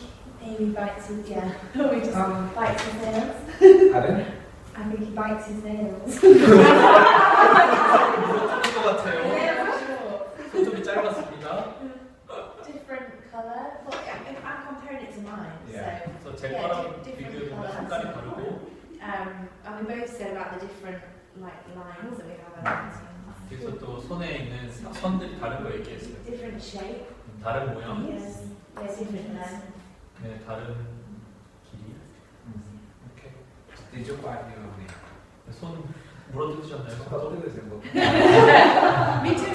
Speaker 5: Amy bites his, yeah. We just bites his nails.
Speaker 1: Pardon?
Speaker 5: I think he bites his nails.
Speaker 2: 물어뜯을 것 같아요. 손톱이 짧았습니다.
Speaker 5: Different colour. But I'm comparing it to mine.
Speaker 1: Yeah.
Speaker 2: 그래서 제
Speaker 5: Yeah,
Speaker 2: 거랑
Speaker 5: different
Speaker 2: 비교해보면
Speaker 5: colours.
Speaker 2: 색깔이 다르고
Speaker 5: And we both said about the different like lines that we have on our team.
Speaker 2: 그래서 또 손에 있는 선들이 다른 거 얘기했어요.
Speaker 5: Different shape.
Speaker 2: 다른 모양,
Speaker 5: Yes. They're different length.
Speaker 2: 네, 다른 길이.
Speaker 1: Okay. Did you quite hear me?
Speaker 2: 손 물어뜯으셨나요?
Speaker 5: Me too.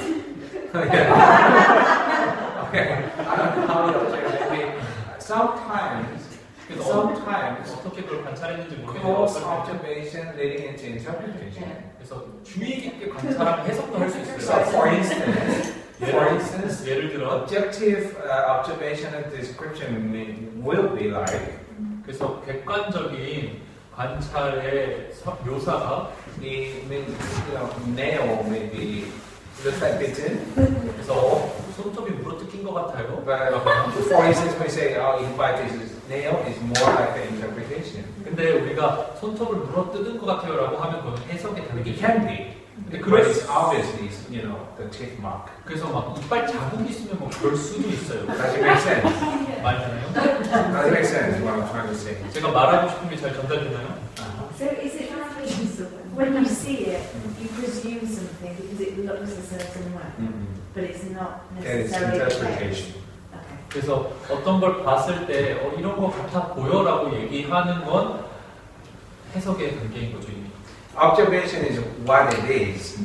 Speaker 1: Okay. I don't know how you observe. Maybe sometimes
Speaker 2: 그래서
Speaker 1: sometimes
Speaker 2: 어떻게 그걸 관찰했는지
Speaker 1: close
Speaker 2: 모르겠어요.
Speaker 1: observation leading into interpretation.
Speaker 2: 그래서 주의 깊게 관찰하면 해석도 할 수
Speaker 1: So
Speaker 2: 있어요.
Speaker 1: for instance,
Speaker 2: 예를 들어
Speaker 1: objective observation and description will be like
Speaker 2: 그래서 객관적인 관찰의 묘사가
Speaker 1: the nail may be looks like bitten.
Speaker 2: 그래서 손톱이 물어뜯긴 것 같아요.
Speaker 1: But for instance, we say, oh, in fact, this nail is more like the interpretation.
Speaker 2: 근데 우리가 손톱을 물어뜯은 것 같아요라고 하면 그건 해석이 다르게
Speaker 1: It can be.
Speaker 2: 근데
Speaker 1: But
Speaker 2: 그럴
Speaker 1: it's
Speaker 2: 수
Speaker 1: obviously, the teeth mark.
Speaker 2: 그래서 막 이빨 자국이 있으면 뭐 그럴 수도 있어요.
Speaker 1: Does it make sense?
Speaker 2: 맞잖아요.
Speaker 1: Does it make sense what I'm trying to say?
Speaker 2: 제가 말하고 싶은 게 잘 전달되나요?
Speaker 5: So is it when you see it, you presume something because it looks a certain way, but it's not
Speaker 1: That is
Speaker 5: necessarily the case.
Speaker 1: interpretation.
Speaker 5: Okay.
Speaker 2: 그래서 어떤 걸 봤을 때 이런 거 같아 보여라고 얘기하는 건 해석의 관계인 거죠 이미.
Speaker 1: Observation is what it is.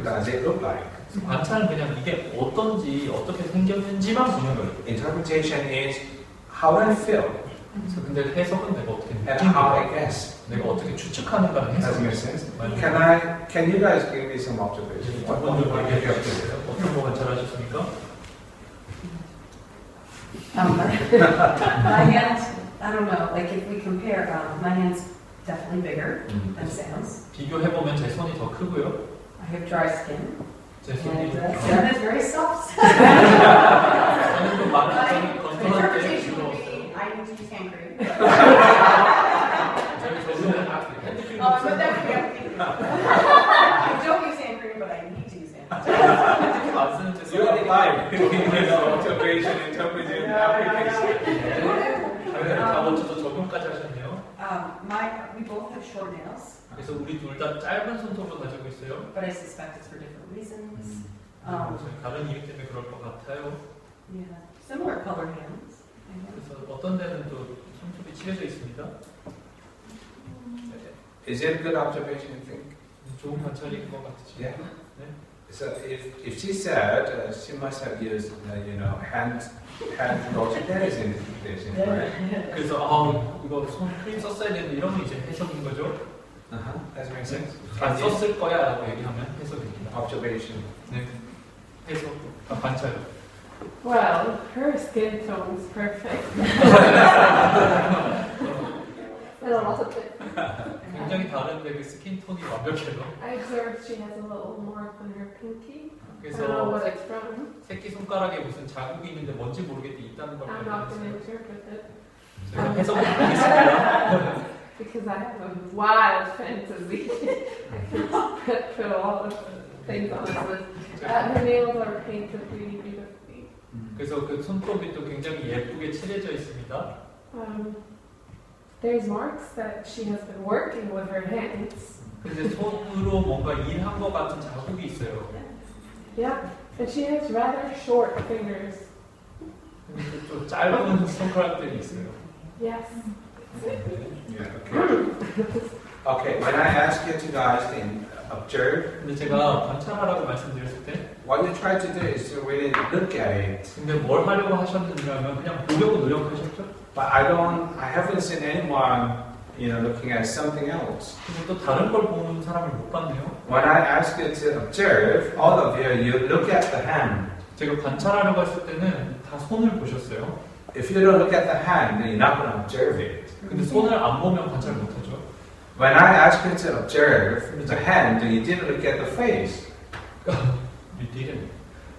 Speaker 1: Does it look like?
Speaker 2: 관찰은 그냥 이게 어떤지 어떻게 생겼는지만 보는 거예요.
Speaker 1: Interpretation is how I feel
Speaker 2: 그래서 근데 해석은 내가 어떻게
Speaker 1: and how I
Speaker 2: 느끼는가,
Speaker 1: guess.
Speaker 2: 내가 어떻게 추측하는가는
Speaker 1: Does it
Speaker 2: 해석이에요.
Speaker 1: make sense? Can you guys give me some observations? What
Speaker 2: 먼저
Speaker 1: do you have to
Speaker 2: 얘기해
Speaker 1: do?
Speaker 2: 어떤 거 관찰하셨습니까?
Speaker 3: My hands, I don't know, like if we compare, my hand's definitely bigger than Sam's.
Speaker 2: 비교해보면 제 손이 더 크고요.
Speaker 3: I have dry skin,
Speaker 2: 제 손이
Speaker 3: and Sam has very soft skin.
Speaker 2: 저는 좀 많은
Speaker 3: My
Speaker 2: 점이 건조할 때
Speaker 3: interpretation
Speaker 2: 주로
Speaker 3: would be, I need to use hand cream.
Speaker 2: 저희 저는 핸드크림
Speaker 3: Oh, but that would be up to you. I don't use hand cream, but I need to use hand cream.
Speaker 2: 핸드크림 안 쓰는 제
Speaker 1: You're
Speaker 2: 손이
Speaker 1: alive. Observation, interpretation, application.
Speaker 2: 다 먼저 적용까지 하셨네요.
Speaker 3: We both have short nails,
Speaker 2: 그래서 우리 둘 다 짧은 손톱을 가지고 있어요.
Speaker 3: but I suspect it's for different reasons.
Speaker 2: 저희 다른 이유 때문에 그럴 것 같아요.
Speaker 3: Yeah, similar colored hands. I guess.
Speaker 2: 그래서 어떤 데는 또 손톱이 칠해져 있습니다.
Speaker 1: Is it a good observation, you think?
Speaker 2: 좋은 관찰인 것 같으시죠?
Speaker 1: Yeah.
Speaker 2: 네.
Speaker 1: So if she said she must have used, hand lotion, that is interpretation, right?
Speaker 2: 그래서 이거 손 크림 썼어야 되는데 이런 건 이제 해석인 거죠.
Speaker 1: That makes sense.
Speaker 2: 안 썼을 거야라고 얘기하면 해석입니다.
Speaker 1: Observation.
Speaker 2: 네. 해석, 관찰.
Speaker 7: Well, her skin tone is perfect. And a lot of it.
Speaker 2: 굉장히 다른데 그 스킨 톤이 완벽해요.
Speaker 7: I observed she has a little mark on her pinky. I don't
Speaker 2: 그래서
Speaker 7: know what it's from.
Speaker 2: 새끼 손가락에 무슨 자국이 있는데 뭔지 모르겠는데 있다는 걸
Speaker 7: I'm not going to
Speaker 2: 발견했어요.
Speaker 7: interpret it
Speaker 2: 제가 해석을 하겠습니다.
Speaker 7: because I have a wild fantasy. I can put a lot of things on this list. Her nails are painted really beautifully.
Speaker 2: 그래서 그 손톱이 또 굉장히 예쁘게 칠해져 있습니다.
Speaker 7: There's marks that she has been working with her hands.
Speaker 2: 근데 손으로 뭔가 일한 것 같은 자국이 있어요.
Speaker 7: Yeah, and she has rather short fingers.
Speaker 2: 근데 좀 짧은 손가락들이 있어요.
Speaker 7: Yes.
Speaker 1: Yeah, okay. Okay, when I ask you to guys to observe,
Speaker 2: 근데 제가 관찰하라고 말씀드렸을 때
Speaker 1: what you try to do is to really look at it.
Speaker 2: 근데 뭘 하려고 하셨느냐면 그냥 보려고 노력하셨죠?
Speaker 1: But I haven't seen anyone, looking at something else.
Speaker 2: 근데 또 다른 걸 보는 사람을 못 봤네요.
Speaker 1: When I ask you to observe, all of you look at the hand.
Speaker 2: 제가 관찰하려고 했을 때는 다 손을 보셨어요.
Speaker 1: If you don't look at the hand, then you're not going to observe it.
Speaker 2: 근데 손을 안 보면 관찰 못 하죠.
Speaker 1: When I ask you to observe the hand, you didn't look at the face.
Speaker 2: You didn't.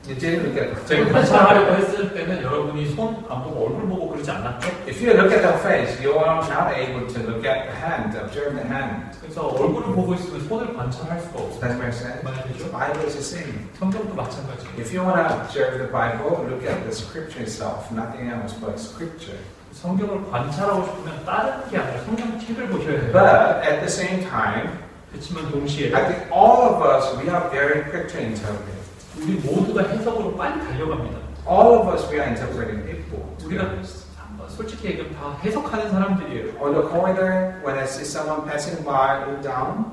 Speaker 1: You didn't look at the
Speaker 2: 제가
Speaker 1: face.
Speaker 2: 관찰하려고 했을 때는 여러분이 손 안 보고 얼굴 보고 그러지 않았죠?
Speaker 1: If you look at the face, you are not able to look at the hand, to observe the hand.
Speaker 2: 그래서 얼굴을 보고 있으면 손을 관찰할 수가 없어요.
Speaker 1: Does that make sense?
Speaker 2: 맞죠?
Speaker 1: The Bible is the same.
Speaker 2: 성경도 마찬가지예요.
Speaker 1: If you want to observe the Bible, look at the scripture itself, nothing else but scripture.
Speaker 2: 성경을 관찰하고 싶으면 다른 게 아니라 성경 책을 보셔야 돼요.
Speaker 1: But at the same time,
Speaker 2: 그렇지만 동시에
Speaker 1: I think all of us, we are very quick to interpret.
Speaker 2: 우리 모두가 해석으로 빨리 달려갑니다.
Speaker 1: All of us, we are interpreting people. To be
Speaker 2: 우리가
Speaker 1: honest.
Speaker 2: 솔직히 얘기하면 다 해석하는 사람들이에요.
Speaker 1: On the corridor, when I see someone passing by, look down,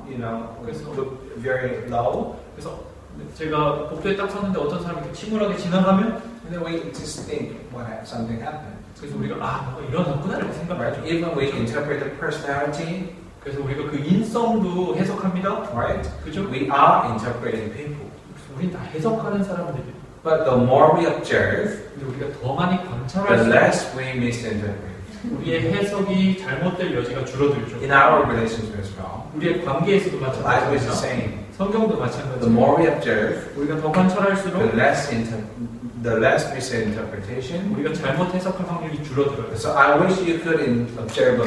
Speaker 1: look very low.
Speaker 2: 그래서 제가 복도에 딱 섰는데 어떤 사람이 이렇게 침울하게 지나가면
Speaker 1: And then we just think, something happened.
Speaker 2: 그래서 우리가 뭐가 일어났구나 이렇게
Speaker 1: Right?
Speaker 2: 생각하죠.
Speaker 1: Even we interpret the personality,
Speaker 2: 그래서 우리가 그 인성도 해석합니다.
Speaker 1: right?
Speaker 2: 그죠?
Speaker 1: We are interpreting people.
Speaker 2: 우린 다 해석하는 사람들이에요.
Speaker 1: But the more we observe,
Speaker 2: 근데 우리가 더 많이
Speaker 1: the
Speaker 2: 관찰할수록
Speaker 1: less we misinterpret.
Speaker 2: 우리의 해석이 잘못될 여지가 줄어들죠.
Speaker 1: In our relationship as well,
Speaker 2: 우리의 관계에서도
Speaker 1: the Bible is the
Speaker 2: 마찬가지입니다.
Speaker 1: same.
Speaker 2: 성경도
Speaker 1: The
Speaker 2: 마찬가지예요.
Speaker 1: more we observe,
Speaker 2: 우리가 더 관찰할수록
Speaker 1: the less misinterpretation.
Speaker 2: 우리가 잘못 해석할 확률이 줄어들어요.
Speaker 1: So I wish you could observe.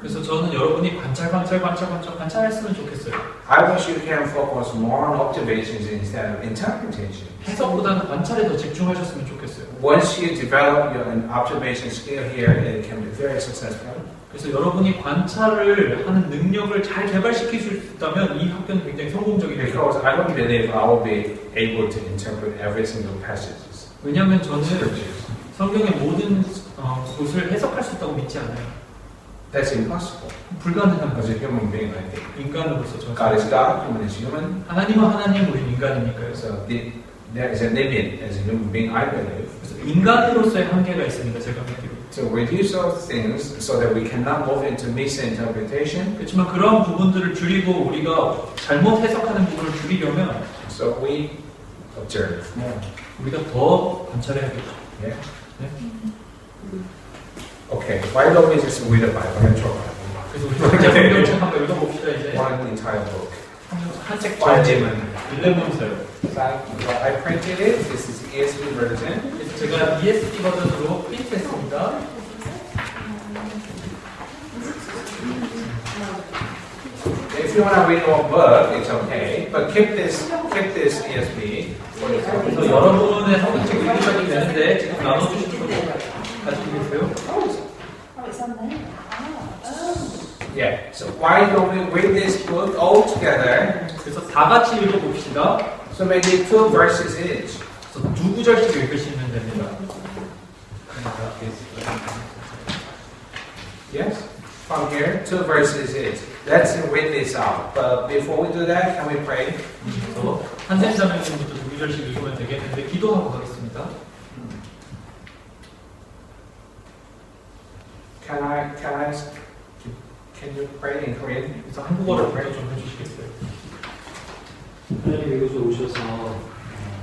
Speaker 2: 그래서 저는 여러분이 관찰했으면 좋겠어요.
Speaker 1: I wish you can focus more on observations instead of interpretation.
Speaker 2: 해석보다는 관찰에 더 집중하셨으면 좋겠어요.
Speaker 1: Once you develop your observation skill here, it can be very successful.
Speaker 2: 그래서 여러분이 관찰을 하는 능력을 잘 개발시킬 수 있다면 이 학교는 굉장히 성공적이에요.
Speaker 1: Because I don't believe I will be able to interpret every single passages.
Speaker 2: 왜냐하면 저는
Speaker 1: Scriptures.
Speaker 2: 성경의 모든 곳을 해석할 수 있다고 믿지 않아요.
Speaker 1: That's impossible.
Speaker 2: 불가능한
Speaker 1: As
Speaker 2: 거죠.
Speaker 1: a human being, I think.
Speaker 2: 인간으로서 저
Speaker 1: God is God, human is human.
Speaker 2: 하나님은 하나님, 우리는 인간이니까요.
Speaker 1: So there is a limit as a human being, I believe.
Speaker 2: 그래서 인간으로서의 한계가 있습니다. 제가 믿기로.
Speaker 1: To reduce those things so that we cannot move into misinterpretation.
Speaker 2: 그렇지만 그런 부분들을 줄이고 우리가 잘못 해석하는 부분을 줄이려면
Speaker 1: So we observe more.
Speaker 2: 우리가 더 관찰해야겠죠.
Speaker 1: Yeah.
Speaker 2: 네?
Speaker 1: Okay. Why don't we just read the Bible and try Bible?
Speaker 2: 그래서 우리 진짜 성경책 한번 읽어봅시다. 이제
Speaker 1: One entire book.
Speaker 2: 한책
Speaker 1: Five
Speaker 2: 전체만
Speaker 1: lemon.
Speaker 2: 읽어보세요.
Speaker 1: I printed it. This is ESV version.
Speaker 2: 그래서 제가 ESV 버전으로 프린트했습니다.
Speaker 1: If you want to read one book, it's okay. But keep this ESV.
Speaker 2: 그래서 여러분의 성경책 읽으셔도 되는데 지금 나눠주시는 거 가지고 계세요?
Speaker 5: Oh, it's on there.
Speaker 1: Yeah. So why don't we read this book all together?
Speaker 2: 그래서 다 같이 읽어봅시다.
Speaker 1: So maybe 2 verses each.
Speaker 2: 그래서 두 구절씩 읽으시면 됩니다.
Speaker 1: Yes. From here, 2 verses each. Let's read this out. But before we do that, can we pray?
Speaker 2: 그래서 한샘자매님부터 두 구절씩 읽으면 되겠는데 기도하고 가겠습니다.
Speaker 1: Can you pray in Korean?
Speaker 2: 그래서 한국어로 먼저 좀 해주시겠어요?
Speaker 8: 하나님 이곳에 오셔서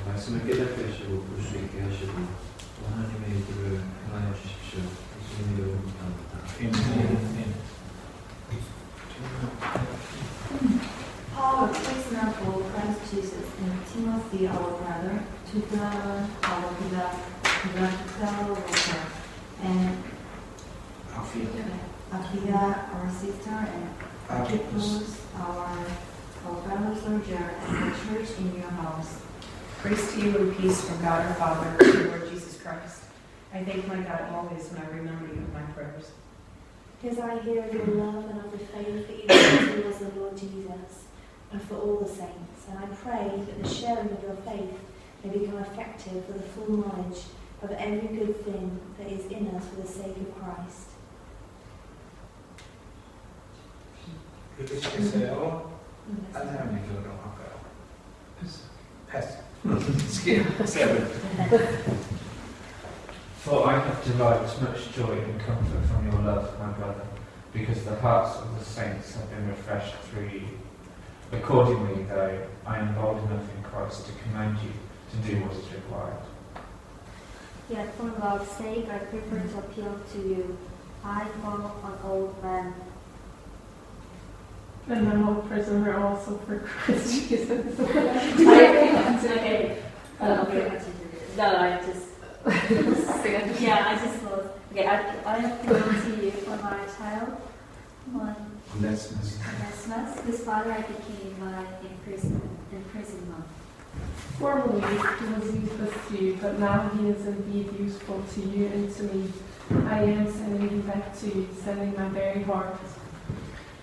Speaker 8: 말씀을 깨닫게 하시고 볼 수 있게 하시고 또 하나님의 일들을 행하여 주십시오. 예수님 이름으로 기도합니다.
Speaker 5: Paul, a prisoner for Christ Jesus, and Timothy, our brother, to Philip, our fellow worker, and Aquila, our sister, and Archippus, our fellow soldier, and the church in your house.
Speaker 3: Grace to you and peace from God our Father and the Lord Jesus Christ. I thank my God always when I remember you in my prayers.
Speaker 5: Because I hear of your love and of the faith that you have towards the Lord Jesus, and for all the saints. And I pray that the sharing of your faith may become effective for the full knowledge of every good thing that is in us for the sake of Christ.
Speaker 1: 읽으시겠어요? 딴 사람 얘기로 할까요? 패스. Skip. 7.
Speaker 9: For I have derived much joy and comfort from your love, my brother, because the hearts of the saints have been refreshed through you. Accordingly, though, I am bold enough in Christ to command you to do what is required.
Speaker 5: Yet for God's sake I prefer to appeal to you. I, Paul, an old man.
Speaker 7: And I'm a prisoner also for Christ Jesus.
Speaker 5: Okay. No, I just... yeah, I just was... Okay, I appeal to you for my child. One
Speaker 1: Onesimus.
Speaker 5: Onesimus, whose father I became by imprisonment.
Speaker 7: Formerly he was useless to you, but now he is indeed useful to you and to me. I am sending him back to you, sending my very heart.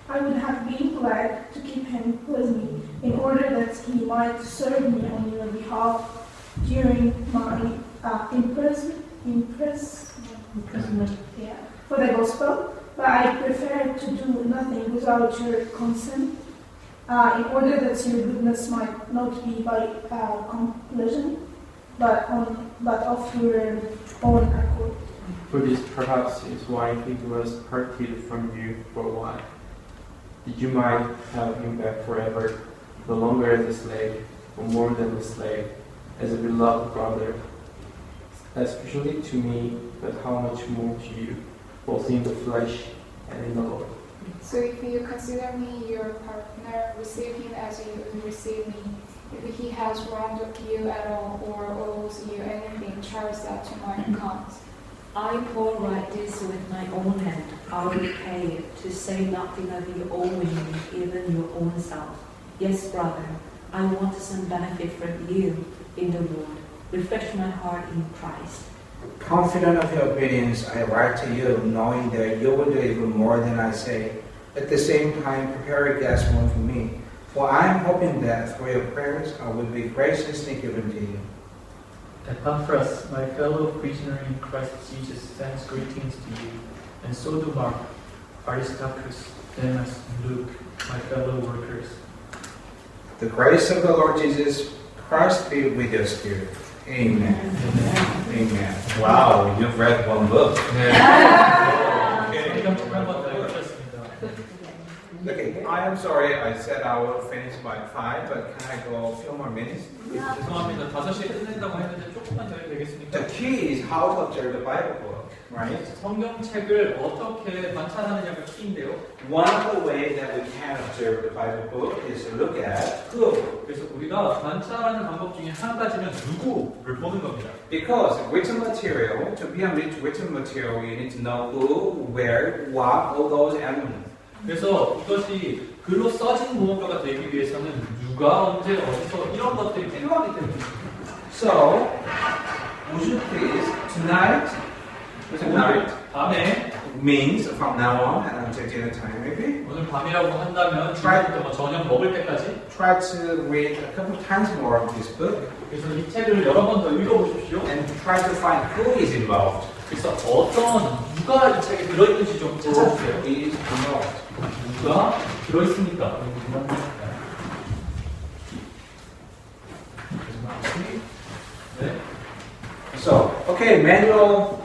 Speaker 10: I would have been glad to keep him with me, in order that he might serve me on your behalf during my imprisonment for the gospel, but I prefer to do nothing without your consent, in order that your goodness might not be by compulsion, but of your own accord.
Speaker 11: For this perhaps is why he was parted from you for a while, that you might have him back forever, no longer as a slave, or more than a slave, as a beloved brother, especially to me, but how much more to you, both in the flesh and in the Lord.
Speaker 12: So if you consider me your partner, receive him as you receive me. If he has wronged you at all or owes you anything, charge that to my account.
Speaker 4: I, Paul, write this with my own hand. I will repay it, to say nothing of you owing me, even your own self. Yes, brother, I want some benefit from you in the Lord. Refresh my heart in Christ.
Speaker 1: Confident of your obedience, I write to you, knowing that you will do even more than I say. At the same time, prepare a guest room for me. For I am hoping that through your prayers I will be graciously given to you.
Speaker 2: Epaphras, my fellow prisoner in Christ Jesus, sends greetings to you, and so do Mark, Aristarchus, Demas, Luke, my fellow workers.
Speaker 1: The grace of the Lord Jesus Christ be with your spirit. Amen. Amen. Wow, you've read one book. Okay, I am sorry I said I will finish by 5, but can I go a few more minutes?
Speaker 2: 죄송합니다. 5시에 끝낸다고 했는데 조금만 더 해도 되겠습니까?
Speaker 1: The key is how to observe the Bible book, right?
Speaker 2: 성경책을 어떻게 관찰하느냐가 키인데요.
Speaker 1: One of the ways that we can observe the Bible book is to look at who.
Speaker 2: 그래서 우리가 관찰하는 방법 중에 한 가지는 누구를 보는 겁니다.
Speaker 1: Because written material, to be a written material, you need to know who, where, what, all those elements.
Speaker 2: 그래서 이것이 글로 써진 무언가가 되기 위해서는 누가, 언제, 어디서 이런 것들이 필요하기 때문입니다.
Speaker 1: So, would you please, tonight,
Speaker 2: 밤에
Speaker 1: means from now on and until dinner time maybe,
Speaker 2: 오늘 밤이라고 한다면 지금부터 저녁 먹을 때까지
Speaker 1: try to read a couple of times more of this book
Speaker 2: 그래서 이 책을 여러 번 더 읽어보십시오.
Speaker 1: and try to find who is involved.
Speaker 2: 그래서 누가 이 책에 들어있는지 좀 찾아주세요.
Speaker 1: Who is involved.
Speaker 2: 누가 들어있습니까? 네.
Speaker 1: So, okay, manual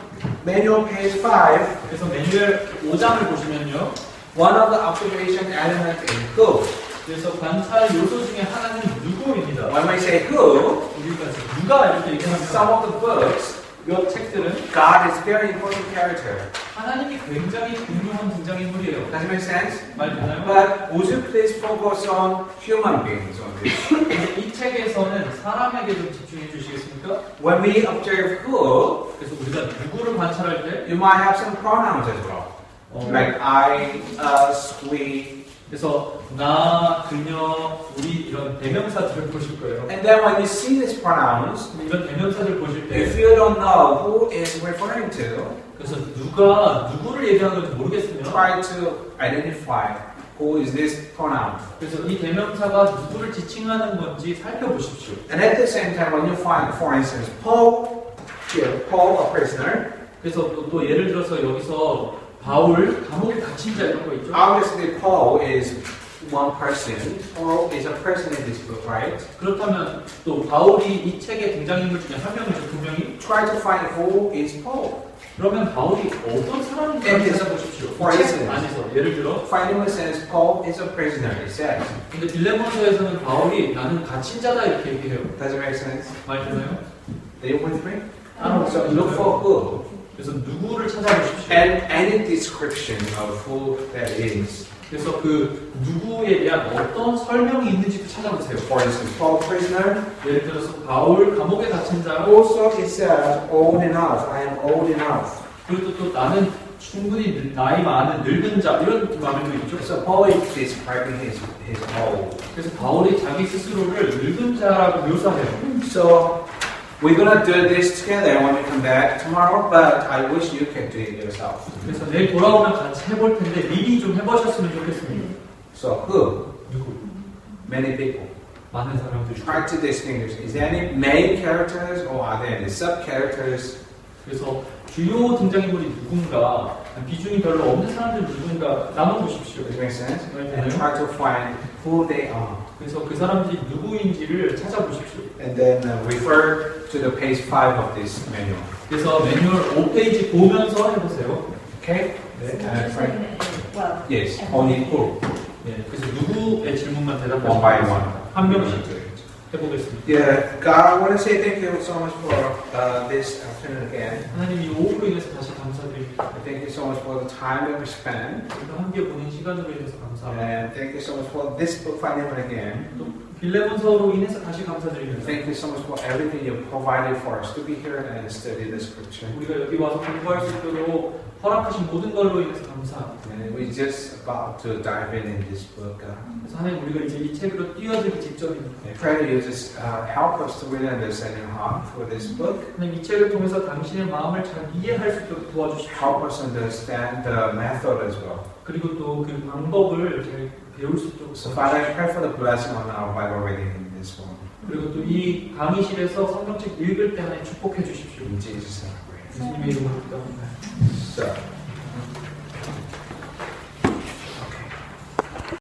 Speaker 1: page 5.
Speaker 2: 그래서 매뉴얼 5장을 보시면요.
Speaker 1: One of the observation elements is who.
Speaker 2: 그래서 관찰 요소 중에 하나는 누구입니다.
Speaker 1: When we say who,
Speaker 2: 우리가 누가 이렇게 얘기하면
Speaker 1: some of the books,
Speaker 2: 이 책들은
Speaker 1: God is very important character.
Speaker 2: 하나님이 굉장히 중요한 등장인물이에요.
Speaker 1: Does it make sense?
Speaker 2: 말되나요?
Speaker 1: But would you please focus on human beings on this?
Speaker 2: 이 책에서는 사람에게 좀 집중해 주시겠습니까?
Speaker 1: When we observe who,
Speaker 2: 그래서 우리가 누구를 관찰할 때
Speaker 1: you might have some pronouns as well. Like I, us, we.
Speaker 2: 그래서 나, 그녀, 우리 이런 대명사들을 보실 거예요.
Speaker 1: And then when you see these pronouns,
Speaker 2: 이런 대명사들 보실 때
Speaker 1: if you don't know who is referring to,
Speaker 2: 그래서 누가 누구를 얘기하는 건지 모르겠으면
Speaker 1: try to identify who is this pronoun.
Speaker 2: 그래서 이 대명사가 누구를 지칭하는 건지 살펴보십시오.
Speaker 1: And at the same time, when you find, for instance, Paul, here, Paul, a prisoner,
Speaker 2: 그래서 또 예를 들어서 여기서 바울, 감옥에 갇힌 자 이런 거 있죠?
Speaker 1: obviously Paul is one person. Paul is a person in this book, right?
Speaker 2: 그렇다면 또 바울이 이 책의 등장인물 중에 한 명이죠, 분명히.
Speaker 1: Try to find who is Paul.
Speaker 2: 그러면 바울이 어떤 사람인지 찾아보십시오.
Speaker 1: For
Speaker 2: 책
Speaker 1: instance,
Speaker 2: 안에서 예를 들어
Speaker 1: Philemon says Paul is a prisoner, it says.
Speaker 2: 근데 빌레몬서에서는 바울이 나는 갇힌 자다 이렇게 얘기해요.
Speaker 1: Does it make sense?
Speaker 2: 말되나요?
Speaker 1: Are you with me? So look for who.
Speaker 2: 그래서 누구를 찾아보십시오.
Speaker 1: And any description of who that is.
Speaker 2: 그래서 그 누구에 대한 어떤 설명이 있는지도 찾아보세요.
Speaker 1: For instance, Paul prisoner.
Speaker 2: 예를 들어서 바울 감옥에 갇힌 자.
Speaker 1: Also it says old enough. I am old enough.
Speaker 2: 그리고 또 나는 충분히 나이 많은 늙은 자 이런 말도 있죠.
Speaker 1: So Paul is describing his old.
Speaker 2: 그래서 바울이 자기 스스로를 늙은 자라고 묘사해요.
Speaker 1: So we're gonna do this together when we come back tomorrow, but I wish you could do it yourself.
Speaker 2: 그래서 내일 돌아오면 같이 해볼 텐데 미리 좀 해보셨으면 좋겠습니다.
Speaker 1: So who?
Speaker 2: 누구?
Speaker 1: Many people.
Speaker 2: 많은 사람들이.
Speaker 1: Try to distinguish. Is there any main characters or are there any sub characters?
Speaker 2: 그래서 주요 등장인물이 누군가, 비중이 별로 없는 사람들 누군가 나눠보십시오.
Speaker 1: Does it make sense? And try to find who they are.
Speaker 2: 그래서 그 사람들이 누구인지를 찾아보십시오.
Speaker 1: And then refer to the page 5 of this manual.
Speaker 2: 그래서 매뉴얼 5페이지 보면서 해보세요.
Speaker 1: Okay? Try.
Speaker 5: Well,
Speaker 1: Yes, only who.
Speaker 2: 네, 그래서 누구의 질문만
Speaker 1: One by
Speaker 2: 대답하시면
Speaker 1: one.
Speaker 2: 한 명씩 해보겠습니다.
Speaker 1: Yeah, God, I want to say thank you so much for this afternoon again.
Speaker 2: 하나님 이 오후로 인해서 다시 감사드립니다.
Speaker 1: Thank you so much for the time that we spent.
Speaker 2: 우리가 함께 보낸 시간으로 인해서 감사합니다.
Speaker 1: And thank you so much for this book Philemon again.
Speaker 2: 또 빌레몬서로 인해서 다시 감사드립니다.
Speaker 1: Thank you so much for everything you provided for us to be here and study the scripture.
Speaker 2: 우리가 여기 와서 공부할 수 있도록 허락하신 모든 걸로 인해서 감사합니다.
Speaker 1: And we're just about to dive in this book.
Speaker 2: 그래서 하나님 우리가 이제 이 책으로 뛰어들기 직전입니다.
Speaker 1: I pray that you just help us to really understand your heart for this book.
Speaker 2: 하나님 이 책을 통해서 당신의 마음을 잘 이해할 수 있도록 도와주십시오.
Speaker 1: Help us understand the method as well.
Speaker 2: 그리고 또 그 방법을 잘 배울 수 있도록
Speaker 1: So Father, I pray for the blessing on our Bible reading in this one.
Speaker 2: 그리고 또 이 강의실에서 성경책 읽을 때 하나님 축복해 주십시오.
Speaker 1: In Jesus' name I pray.
Speaker 2: 예수님의 이름으로 기도합니다.
Speaker 1: So.